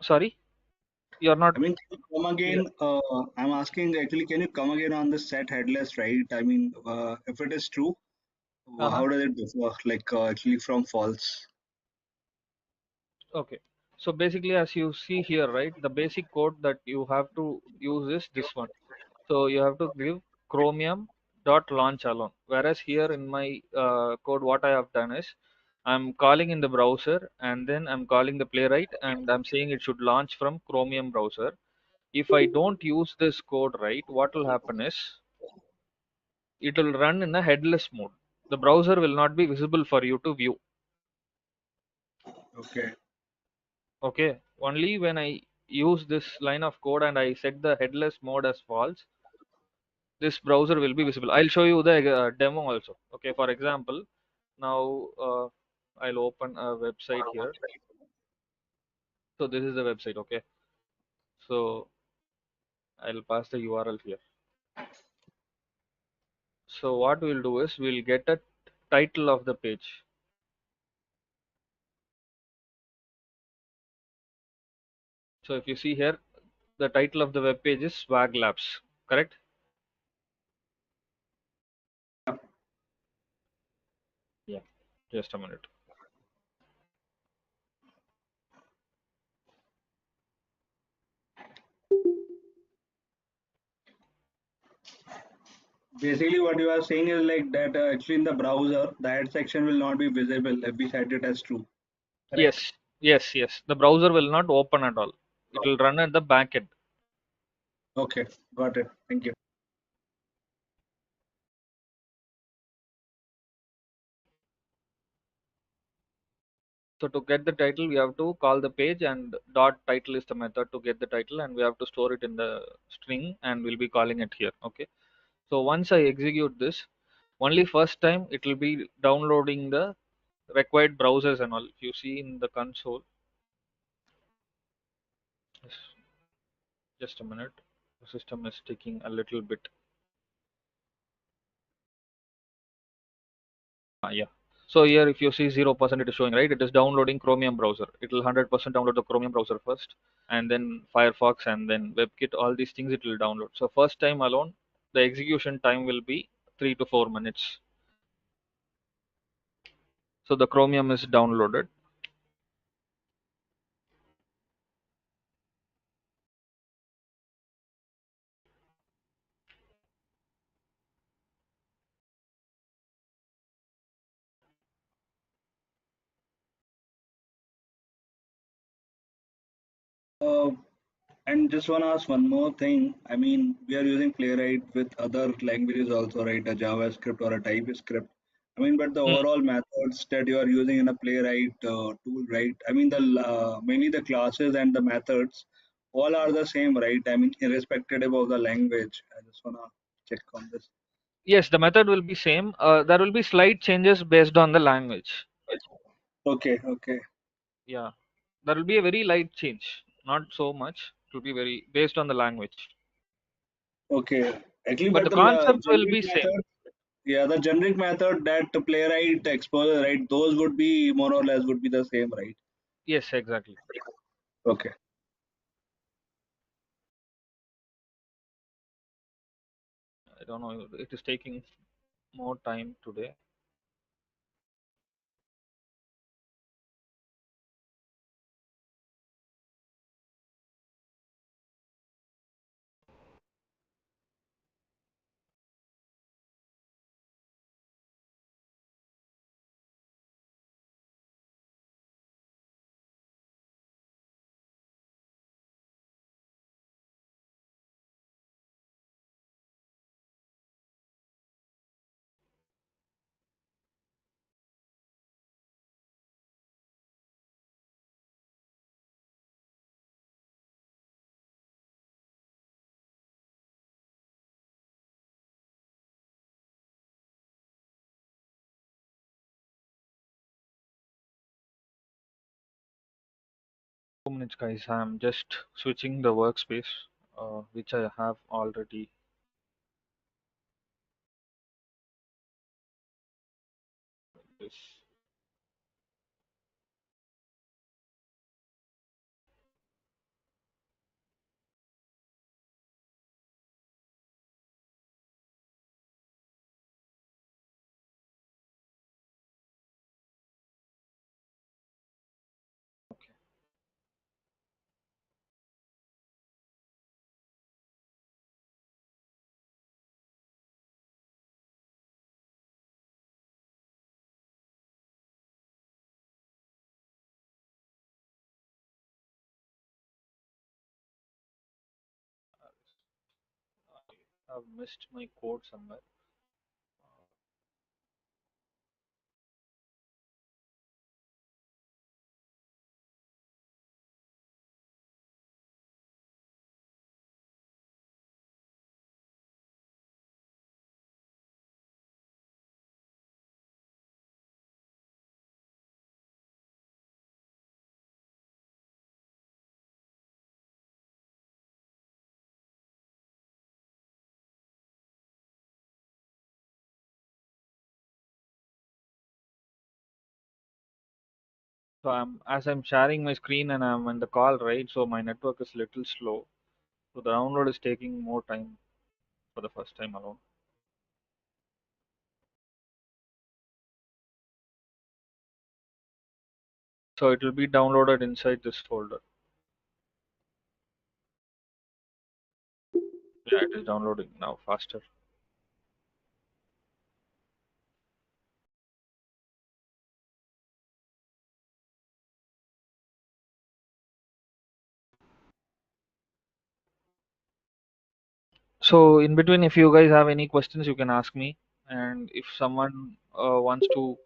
Sorry, you're not I mean, can you come clear. again? I'm asking actually, can you come again on the set headless, right? I mean, if it is true, Uh-huh. how does it differ, like, actually from false? Okay, so basically as you see here, right, the basic code that you have to use is this one. So you have to give Chromium dot launch alone, whereas here in my code what I have done is I'm calling in the browser, and then I'm calling the Playwright, and I'm saying it should launch from Chromium browser. If I don't use this code right, what will happen is it will run in a headless mode. The browser will not be visible for you to view. Okay. Okay, only when I use this line of code and I set the headless mode as false, this browser will be visible. I'll show you the demo also. Okay, for example, now I'll open a website here. So this is the website. Okay, so I'll pass the URL here. So what we'll do is we'll get a title of the page. So if you see here, the title of the web page is Swag Labs, correct? Yeah, just a minute. Basically, what you are saying is like that actually in the browser, the ad section will not be visible if we set it as true. Correct. Yes, yes. The browser will not open at all. It will run at the back end. Okay, got it. Thank you. So to get the title, we have to call the page, and dot title is the method to get the title, and we have to store it in the string, and we'll be calling it here. Okay. So once I execute this, only first time it will be downloading the required browsers and all. If you see in the console, just a minute, the system is taking a little bit. Yeah. So here, if you see 0%, it is showing, right? It is downloading Chromium browser. It will 100% download the Chromium browser first, and then Firefox, and then WebKit. All these things it will download. So first time alone, the execution time will be 3 to 4 minutes. So the Chromium is downloaded. Uh, and just want to ask one more thing. I mean, we are using Playwright with other languages also, right? A JavaScript or a TypeScript. I mean, but the Hmm. overall methods that you are using in a Playwright tool, right? I mean, the mainly the classes and the methods all are the same, right? I mean, irrespective of the language. I just wanna check on this. Yes, the method will be same. There will be slight changes based on the language. Okay, okay, Yeah, there will be a very light change, not so much. It will be very based on the language, okay. Actually, but but the the concept will generic be same. method, yeah, the generic method that the Playwright exposes, right? Those would be more or less would be the same, right? Yes, exactly. Okay. I don't know. It is taking more time today. Minutes, guys. I'm just switching the workspace, which I have already. This. Okay. I've missed my code somewhere. So as I'm sharing my screen and I'm in the call, right? So my network is little slow. So the download is taking more time for the first time alone. So it will be downloaded inside this folder. Yeah, it is downloading now faster. So in between, if you guys have any questions, you can ask me. And if someone wants to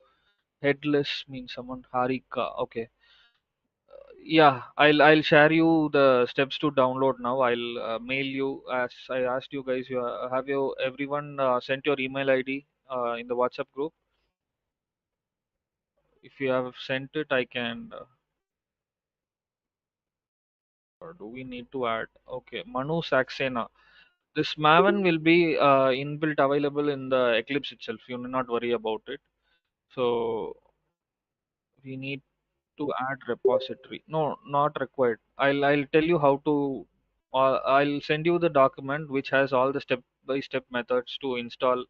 headless means someone Harika. Okay. Yeah, I'll share you the steps to download now. I'll mail you as I asked you guys. Have you everyone sent your email ID in the WhatsApp group? If you have sent it, I can. Or do we need to add? Okay, Manu Saxena. This Maven will be inbuilt available in the Eclipse itself. You need not worry about it. So we need to add repository. No, not required. I'll tell you how to. I'll send you the document which has all the step-by-step methods to install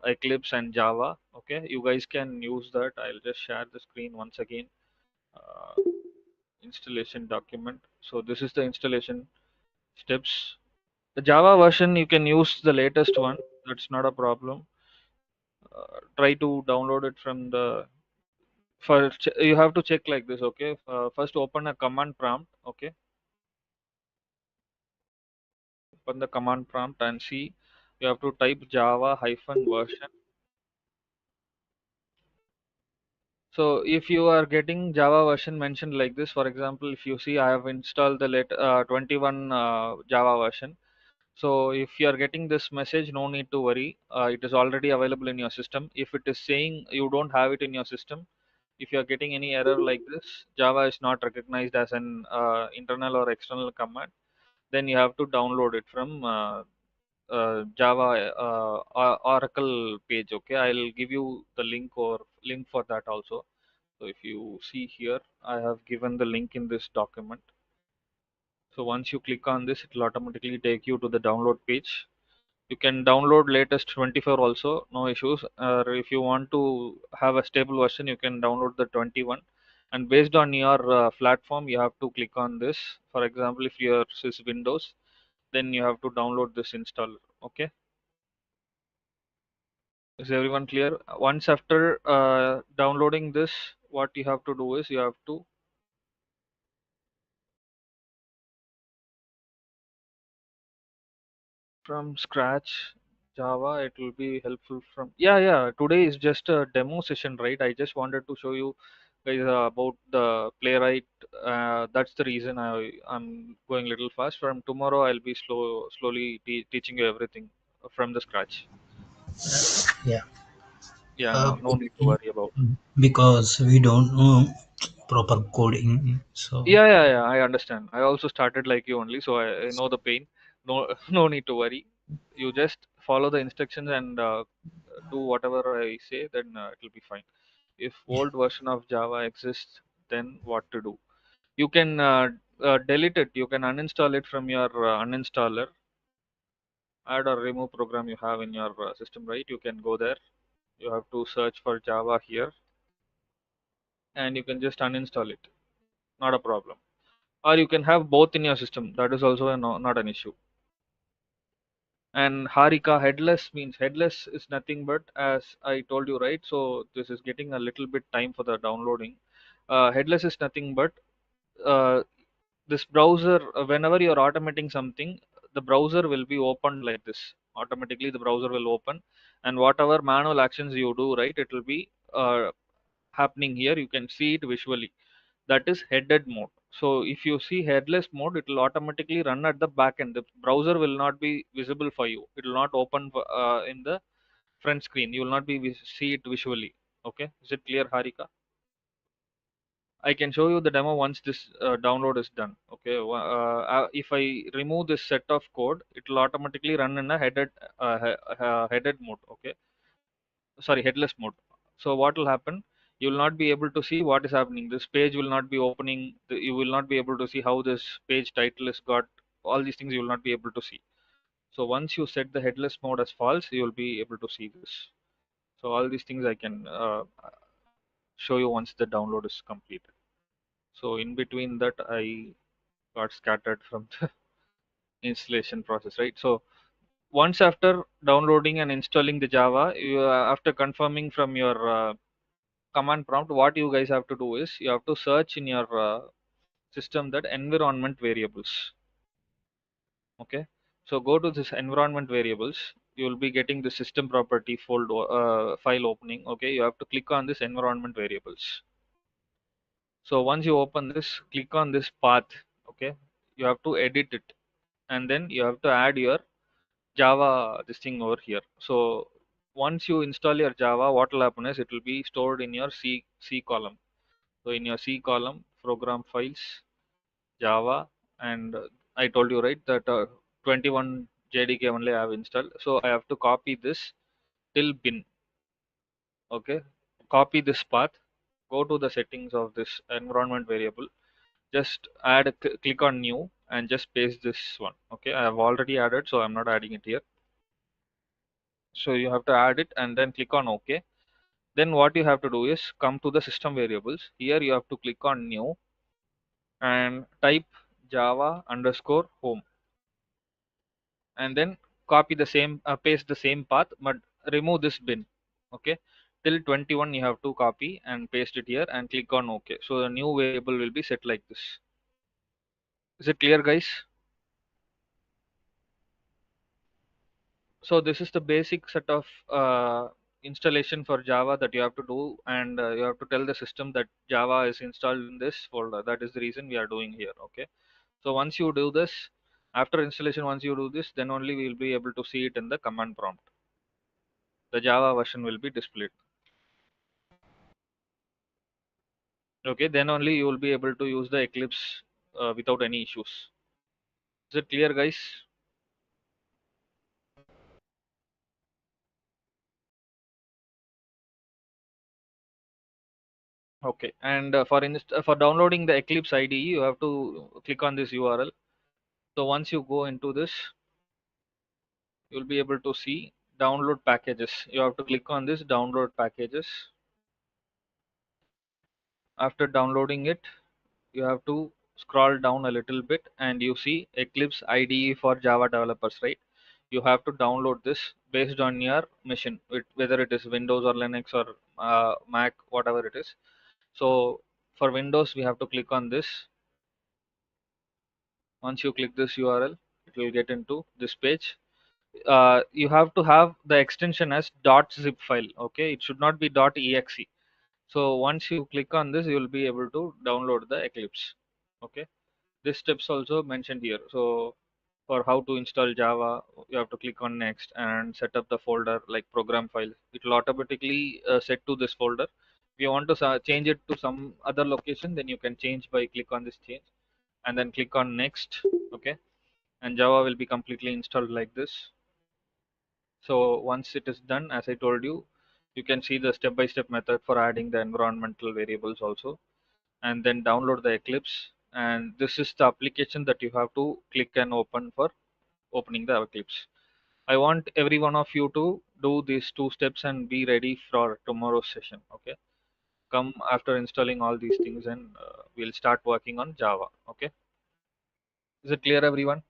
Eclipse and Java. Okay, you guys can use that. I'll just share the screen once again. Uh, Installation document. So this is the installation steps. The Java version you can use the latest one. That's not a problem. Try to download it from the first. You have to check like this. Okay, first open a command prompt. Okay, open the command prompt and see. You have to type Java hyphen version. So if you are getting Java version mentioned like this, for example, if you see I have installed the 21 Java version. So if you are getting this message, no need to worry. It is already available in your system. If it is saying you don't have it in your system, if you are getting any error like this, Java is not recognized as an internal or external command, then you have to download it from Java Oracle page. Okay, I'll give you the link for that also. So if you see here, I have given the link in this document. So once you click on this, it will automatically take you to the download page. You can download latest 24 also, no issues. Or if you want to have a stable version, you can download the 21. And based on your platform, you have to click on this. For example, if yours is Windows, then you have to download this installer. Okay. Is everyone clear? Once after downloading this, what you have to do is you have to from scratch Java. It will be helpful from. Yeah. Today is just a demo session, right? I just wanted to show you guys about the Playwright. That's the reason I'm going a little fast. From tomorrow, I'll be slowly teaching you everything from the scratch. Yeah. Yeah, no need to worry about. Because we don't know proper coding, so Yeah. I understand. I also started like you only, so I know the pain. No, no need to worry. You just follow the instructions and do whatever I say, then it will be fine. If yeah. old version of Java exists, then what to do? You can delete it. You can uninstall it from your uninstaller. Add or remove program you have in your system, right? You can go there. You have to search for Java here, and you can just uninstall it. Not a problem. Or you can have both in your system. That is also not an issue. And Harika headless means headless is nothing but as I told you, right? So this is getting a little bit time for the downloading. Headless is nothing but uh, this browser. Whenever you're automating something, the browser will be opened like this. automatically the browser will open, and whatever manual actions you do, right, it will be happening here. You can see it visually. That is headed mode. So if you see headless mode, it will automatically run at the back end. The browser will not be visible for you. It will not open in the front screen. You will not be see it visually. Okay, is it clear, Harika? I can show you the demo once this download is done. Okay, if I remove this set of code, it will automatically run in a headed mode. Okay, sorry, headless mode. So what will happen? You will not be able to see what is happening. This page will not be opening. You will not be able to see how this page title is got. All these things you will not be able to see. So once you set the headless mode as false, you will be able to see this. So all these things I can show you once the download is completed. So in between that, I got scattered from the installation process, right? So once after downloading and installing the Java, after confirming from your command prompt, what you guys have to do is you have to search in your system that environment variables. Okay, so go to this environment variables. You will be getting the system property file opening. Okay, you have to click on this environment variables. So once you open this, click on this path. Okay, you have to edit it, and then you have to add your Java this thing over here. So once you install your Java, what will happen is it will be stored in your C column. So in your C column, program files, Java, and I told you, right, that 21 JDK only I have installed. So I have to copy this till bin. Okay, copy this path, go to the settings of this environment variable, just add click on new and just paste this one. Okay, I have already added, so I'm not adding it here. So you have to add it and then click on OK. Then what you have to do is come to the system variables. Here you have to click on new and type Java underscore home, and then copy the same paste the same path, but remove this bin. Okay, till 21 you have to copy and paste it here and click on OK. So the new variable will be set like this. Is it clear, guys? So this is the basic set of installation for Java that you have to do, and you have to tell the system that Java is installed in this folder. That is the reason we are doing here. Okay, so once you do this, after installation, once you do this, then only we will be able to see it in the command prompt. The Java version will be displayed. Okay, then only you will be able to use the Eclipse without any issues. Is it clear, guys? Okay, and for downloading the Eclipse IDE, you have to click on this URL. So once you go into this, you'll be able to see download packages. You have to click on this download packages. After downloading it, you have to scroll down a little bit and you see Eclipse IDE for Java developers, right? You have to download this based on your machine, whether it is Windows or Linux or Mac, whatever it is. So for Windows, we have to click on this. Once you click this URL, it will get into this page. You have to have the extension as .zip file. Okay, it should not be .exe. So once you click on this, you will be able to download the Eclipse. Okay, this steps also mentioned here. So for how to install Java, you have to click on next and set up the folder like program file. It will automatically set to this folder. If you want to change it to some other location, then you can change by click on this change and then click on next. Okay, and Java will be completely installed like this. So once it is done, as I told you, you can see the step-by-step method for adding the environmental variables also, and then download the Eclipse. And this is the application that you have to click and open for opening the Eclipse. I want every one of you to do these two steps and be ready for tomorrow's session. Okay, come after installing all these things and we'll start working on Java. Okay, is it clear, everyone?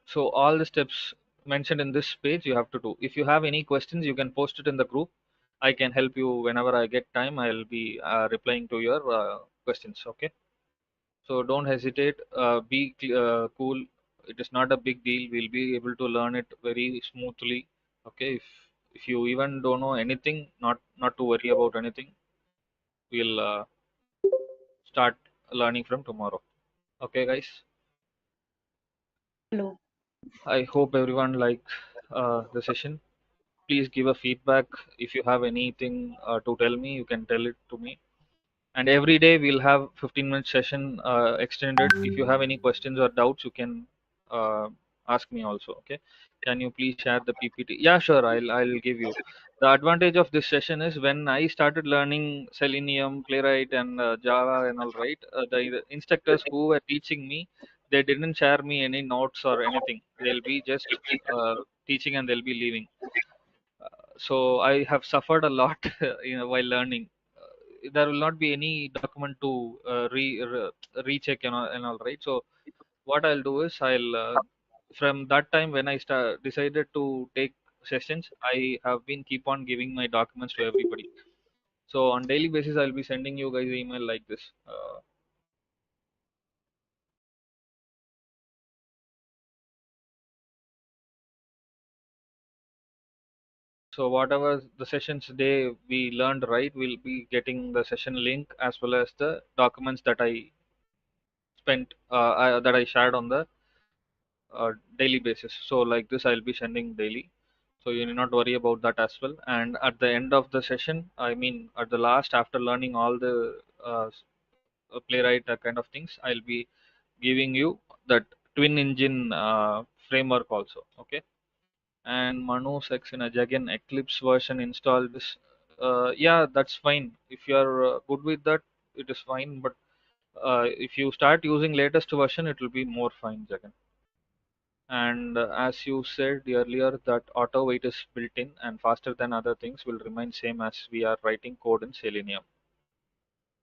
So all the steps mentioned in this page you have to do. If you have any questions, you can post it in the group. I can help you whenever I get time. I'll be replying to your questions. Okay. So don't hesitate. Be cool. It is not a big deal. We'll be able to learn it very smoothly. Okay. If you even don't know anything, not to worry about anything. We'll start learning from tomorrow. Okay, guys. Hello. I hope everyone liked the session. Please give a feedback. If you have anything to tell me, you can tell it to me. And every day we'll have 15-minute session extended. If you have any questions or doubts, you can uh, ask me also. Okay, can you please share the PPT? Yeah, sure, I'll give you. The advantage of this session is when I started learning Selenium, Playwright, and Java and all, right, the instructors who were teaching me, they didn't share me any notes or anything. They'll be just teaching and they'll be leaving. So I have suffered a lot while learning. There will not be any document to recheck and all, right. So what I'll do is I'll from that time when I decided to take sessions, I have been keep on giving my documents to everybody. So on daily basis I'll be sending you guys email like this. So whatever the sessions day we learned, right, we'll be getting the session link as well as the documents that I spent that I shared on the daily basis. So like this, I'll be sending daily. So you need not worry about that as well. And at the end of the session, I mean, at the last, after learning all the playwright kind of things, I'll be giving you that twin engine framework also. Okay. And Manu section again, Eclipse version installed this. Yeah, that's fine. If you're good with that, it is fine. But if you start using latest version, it will be more fine, Jagan. And as you said earlier, that auto wait is built in and faster than other things will remain same as we are writing code in Selenium.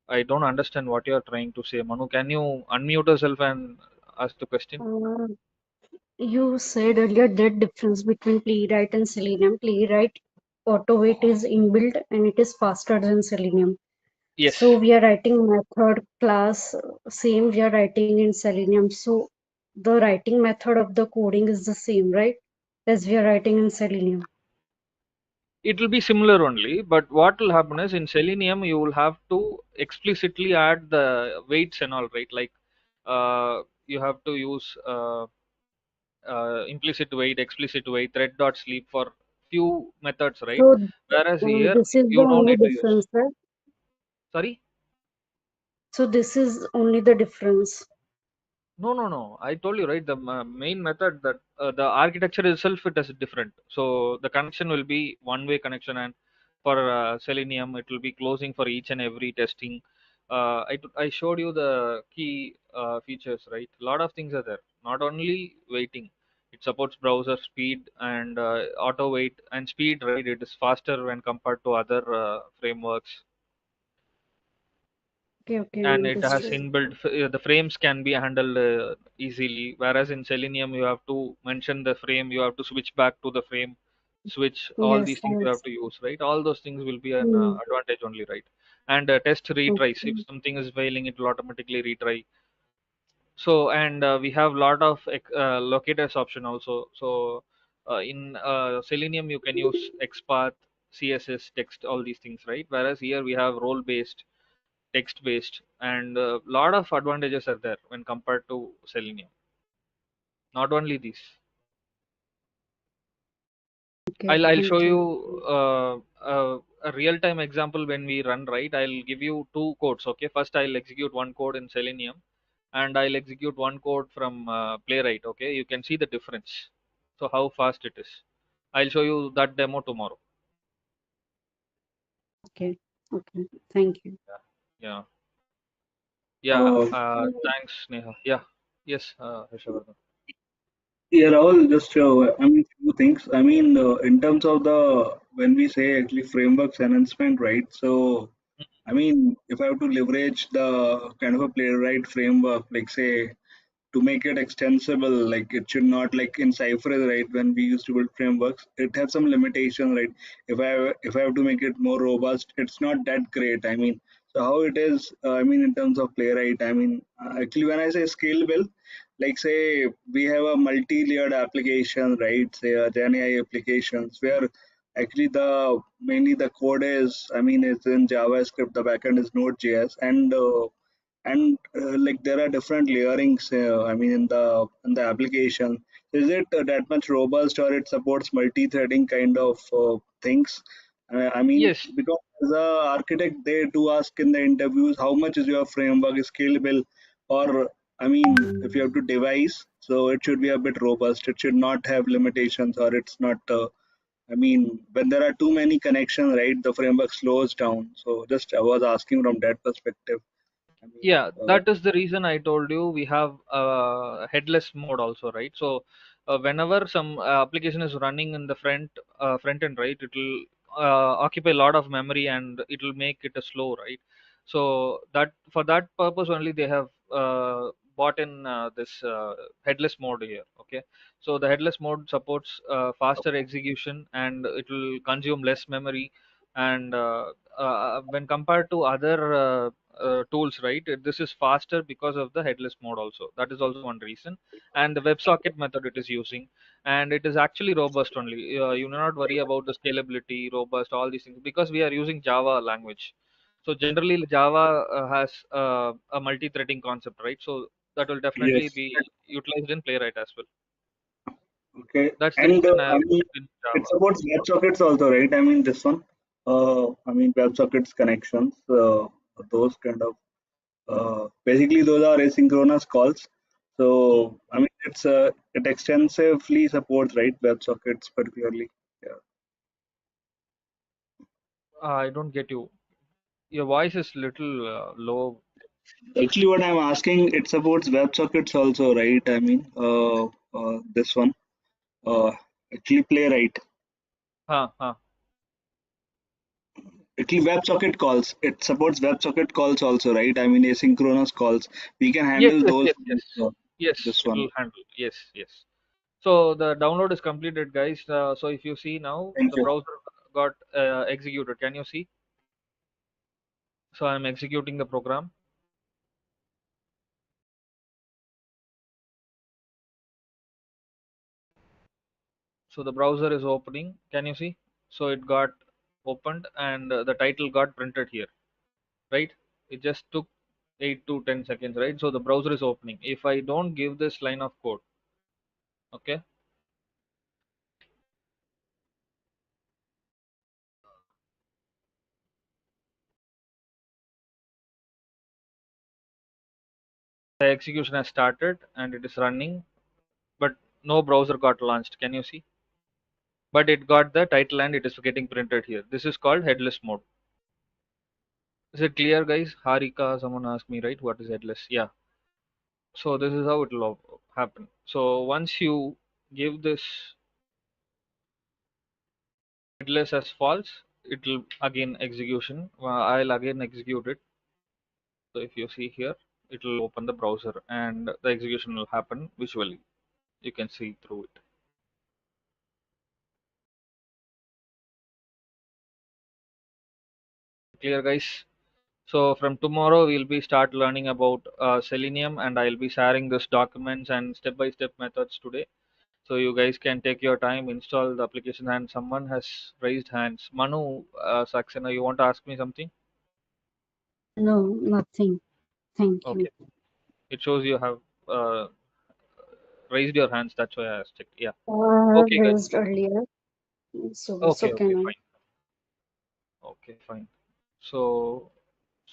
I don't understand what you are trying to say, Manu. Can you unmute yourself and ask the question? Uh, you said earlier that difference between Playwright and Selenium. Playwright auto wait is inbuilt and it is faster than Selenium. Yes, So we are writing method class, same we are writing in Selenium. So the writing method of the coding is the same, right? As we are writing in Selenium. it will be similar only. But what will happen is in Selenium, you will have to explicitly add the weights and all, right? Like you have to use implicit weight, explicit weight, thread dot sleep for few methods, right? So Whereas here this is the you don't only need to use. difference, right? Sorry. So this is only the difference. No, no, no. I told you, right? The main method that the architecture itself it is different. So the connection will be one-way connection, and for Selenium, it will be closing for each and every testing. I showed you the key features, right? A lot of things are there. Not only waiting, it supports browser speed and auto wait and speed, right? It is faster when compared to other frameworks, Okay, okay, and it has understood. inbuilt the frames can be handled easily, whereas in Selenium you have to mention the frame, you have to switch back to the frame, switch, all Yes, these things you have yes. to use, right? All those things will be an Hmm. advantage only, right? And test retries, if Okay. something is failing it will automatically retry. So and we have lot of locators option also. So in Selenium you can use XPath, CSS, text, all these things, right? Whereas here we have role based, text based, and a lot of advantages are there when compared to Selenium. Not only these, Okay, I'll show thank you. you a real time example when we run, right? I'll give you two codes. Okay, first I'll execute one code in Selenium and I'll execute one code from Playwright. Okay, you can see the difference, so how fast it is. I'll show you that demo tomorrow. Okay, okay, thank you. Yeah, yeah. Uh, Thanks, Neha. Yeah, yes, Harshavardhan. Yeah, Rahul, just I mean, few things. I mean, in terms of the when we say actually frameworks enhancement, right? So, I mean, if I have to leverage the kind of a playwright framework, like say to make it extensible, like it should not like in Cypress, right? When we used to build frameworks, it has some limitations, right? If I have to make it more robust, it's not that great. I mean, So how it is, I mean, in terms of Playwright, I mean, actually, when I say scalable, like say we have a multi-layered application, right? Say a GenAI applications where actually the mainly the code is, I mean, it's in JavaScript, the backend is Node.js, and like there are different layerings. I mean, in the application, is it that much robust or it supports multi-threading kind of things? I mean, Yes. because as a architect, they do ask in the interviews how much is your framework scalable, or I mean, if you have to devise, so it should be a bit robust. It should not have limitations, or it's not. I mean, when there are too many connections, right, the framework slows down. So just I was asking from that perspective. I mean, Yeah, that is the reason I told you we have headless mode also, right? So whenever some application is running in the front end, right, it will occupy a lot of memory and it will make it a slow, right? So that for that purpose only they have bought in this headless mode here. Okay, so the headless mode supports faster execution and it will consume less memory. And when compared to other tools, right? This is faster because of the headless mode also. That is also one reason. And the WebSocket method it is using, and it is actually robust only. You do not worry about the scalability, robust, all these things because we are using Java language. So generally, Java has a multi-threading concept, right? So that will definitely yes. be utilized in Playwright as well. Okay. That's the And reason I I have mean, put it in it Java. supports WebSockets also, right? I mean, this one. I mean, WebSockets connections. Those kind of. Basically, those are asynchronous calls. So I mean, it extensively supports, right, WebSockets particularly. Yeah. I don't get you. Your voice is little low. Actually, what I'm asking, it supports WebSockets also, right? I mean, this one. Uh, Actually, Playwright. Huh, huh. Actually, WebSocket calls. It supports WebSocket calls also, right? I mean, asynchronous calls. We can Yes, handle yes, those. yes, yes. Yes, This it one. will handle. Yes, yes. So the download is completed, guys. So if you see now, Thank the you. browser got executed. Can you see? So I'm executing the program. So the browser is opening. Can you see? So it got opened and the title got printed here, right? It just took 8 to 10 seconds, right? So the browser is opening. If I don't give this line of code, okay, the execution has started and it is running, but no browser got launched. Can you see? But it got the title and it is getting printed here. This is called headless mode. Is it clear, guys? Harika, someone asked me, right? What is headless? Yeah. So this is how it will happen. So once you give this headless as false, it will again execution. I'll again execute it. So if you see here, it will open the browser and the execution will happen visually. You can see through it. Clear, guys? So from tomorrow we'll be start learning about Selenium, and I'll be sharing this documents and step-by-step methods today. So you guys can take your time, install the application. And someone has raised hands. Manu Saxena, you want to ask me something? No, nothing. Thank you. Okay. It shows you have uh, raised your hands. That's why I asked it. Yeah. I have Okay, guys. raised earlier, so it's Okay, okay okay, now. fine. Okay, fine. So,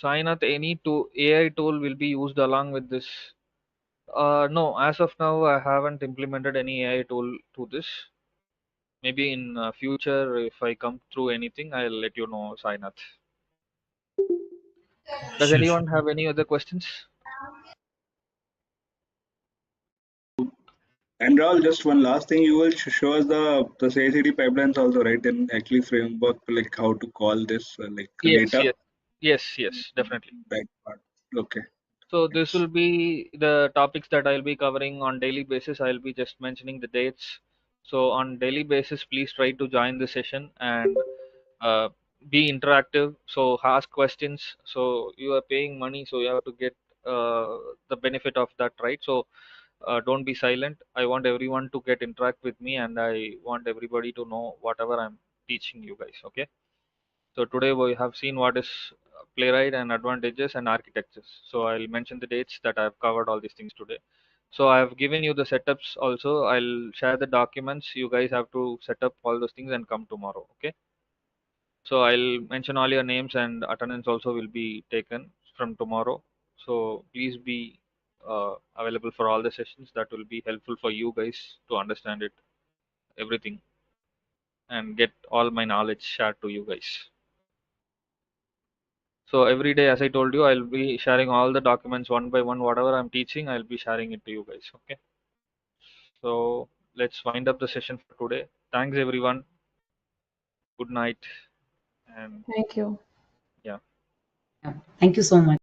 Sainath, any AI tool will be used along with this? No, as of now, I haven't implemented any AI tool to this. Maybe in future, if I come through anything, I'll let you know, Sainath. Does Sure, sure. anyone have any other questions? And Rahul, just one last thing, you will show us the CI/CD pipelines also, right? In actually framework, like how to call this, like Yes, later. yes, yes, yes, definitely. That part. Okay. So this Thanks. will be the topics that I'll be covering on daily basis. I'll be just mentioning the dates. So on daily basis, please try to join the session and uh, be interactive. So ask questions. So you are paying money, so you have to get the benefit of that, right? So don't be silent. I want everyone to get interact with me, and I want everybody to know whatever I'm teaching you guys. Okay. So today we have seen what is Playwright and advantages and architectures. So I'll mention the dates that I've covered all these things today. So I've given you the setups also. I'll share the documents. You guys have to set up all those things and come tomorrow. Okay. So I'll mention all your names, and attendance also will be taken from tomorrow. So please be available for all the sessions. That will be helpful for you guys to understand it, everything, and get all my knowledge shared to you guys. So every day, as I told you, I'll be sharing all the documents one by one. Whatever I'm teaching, I'll be sharing it to you guys. Okay. So let's wind up the session for today. Thanks everyone. Good night. And Thank you. yeah. Yeah. Thank you so much.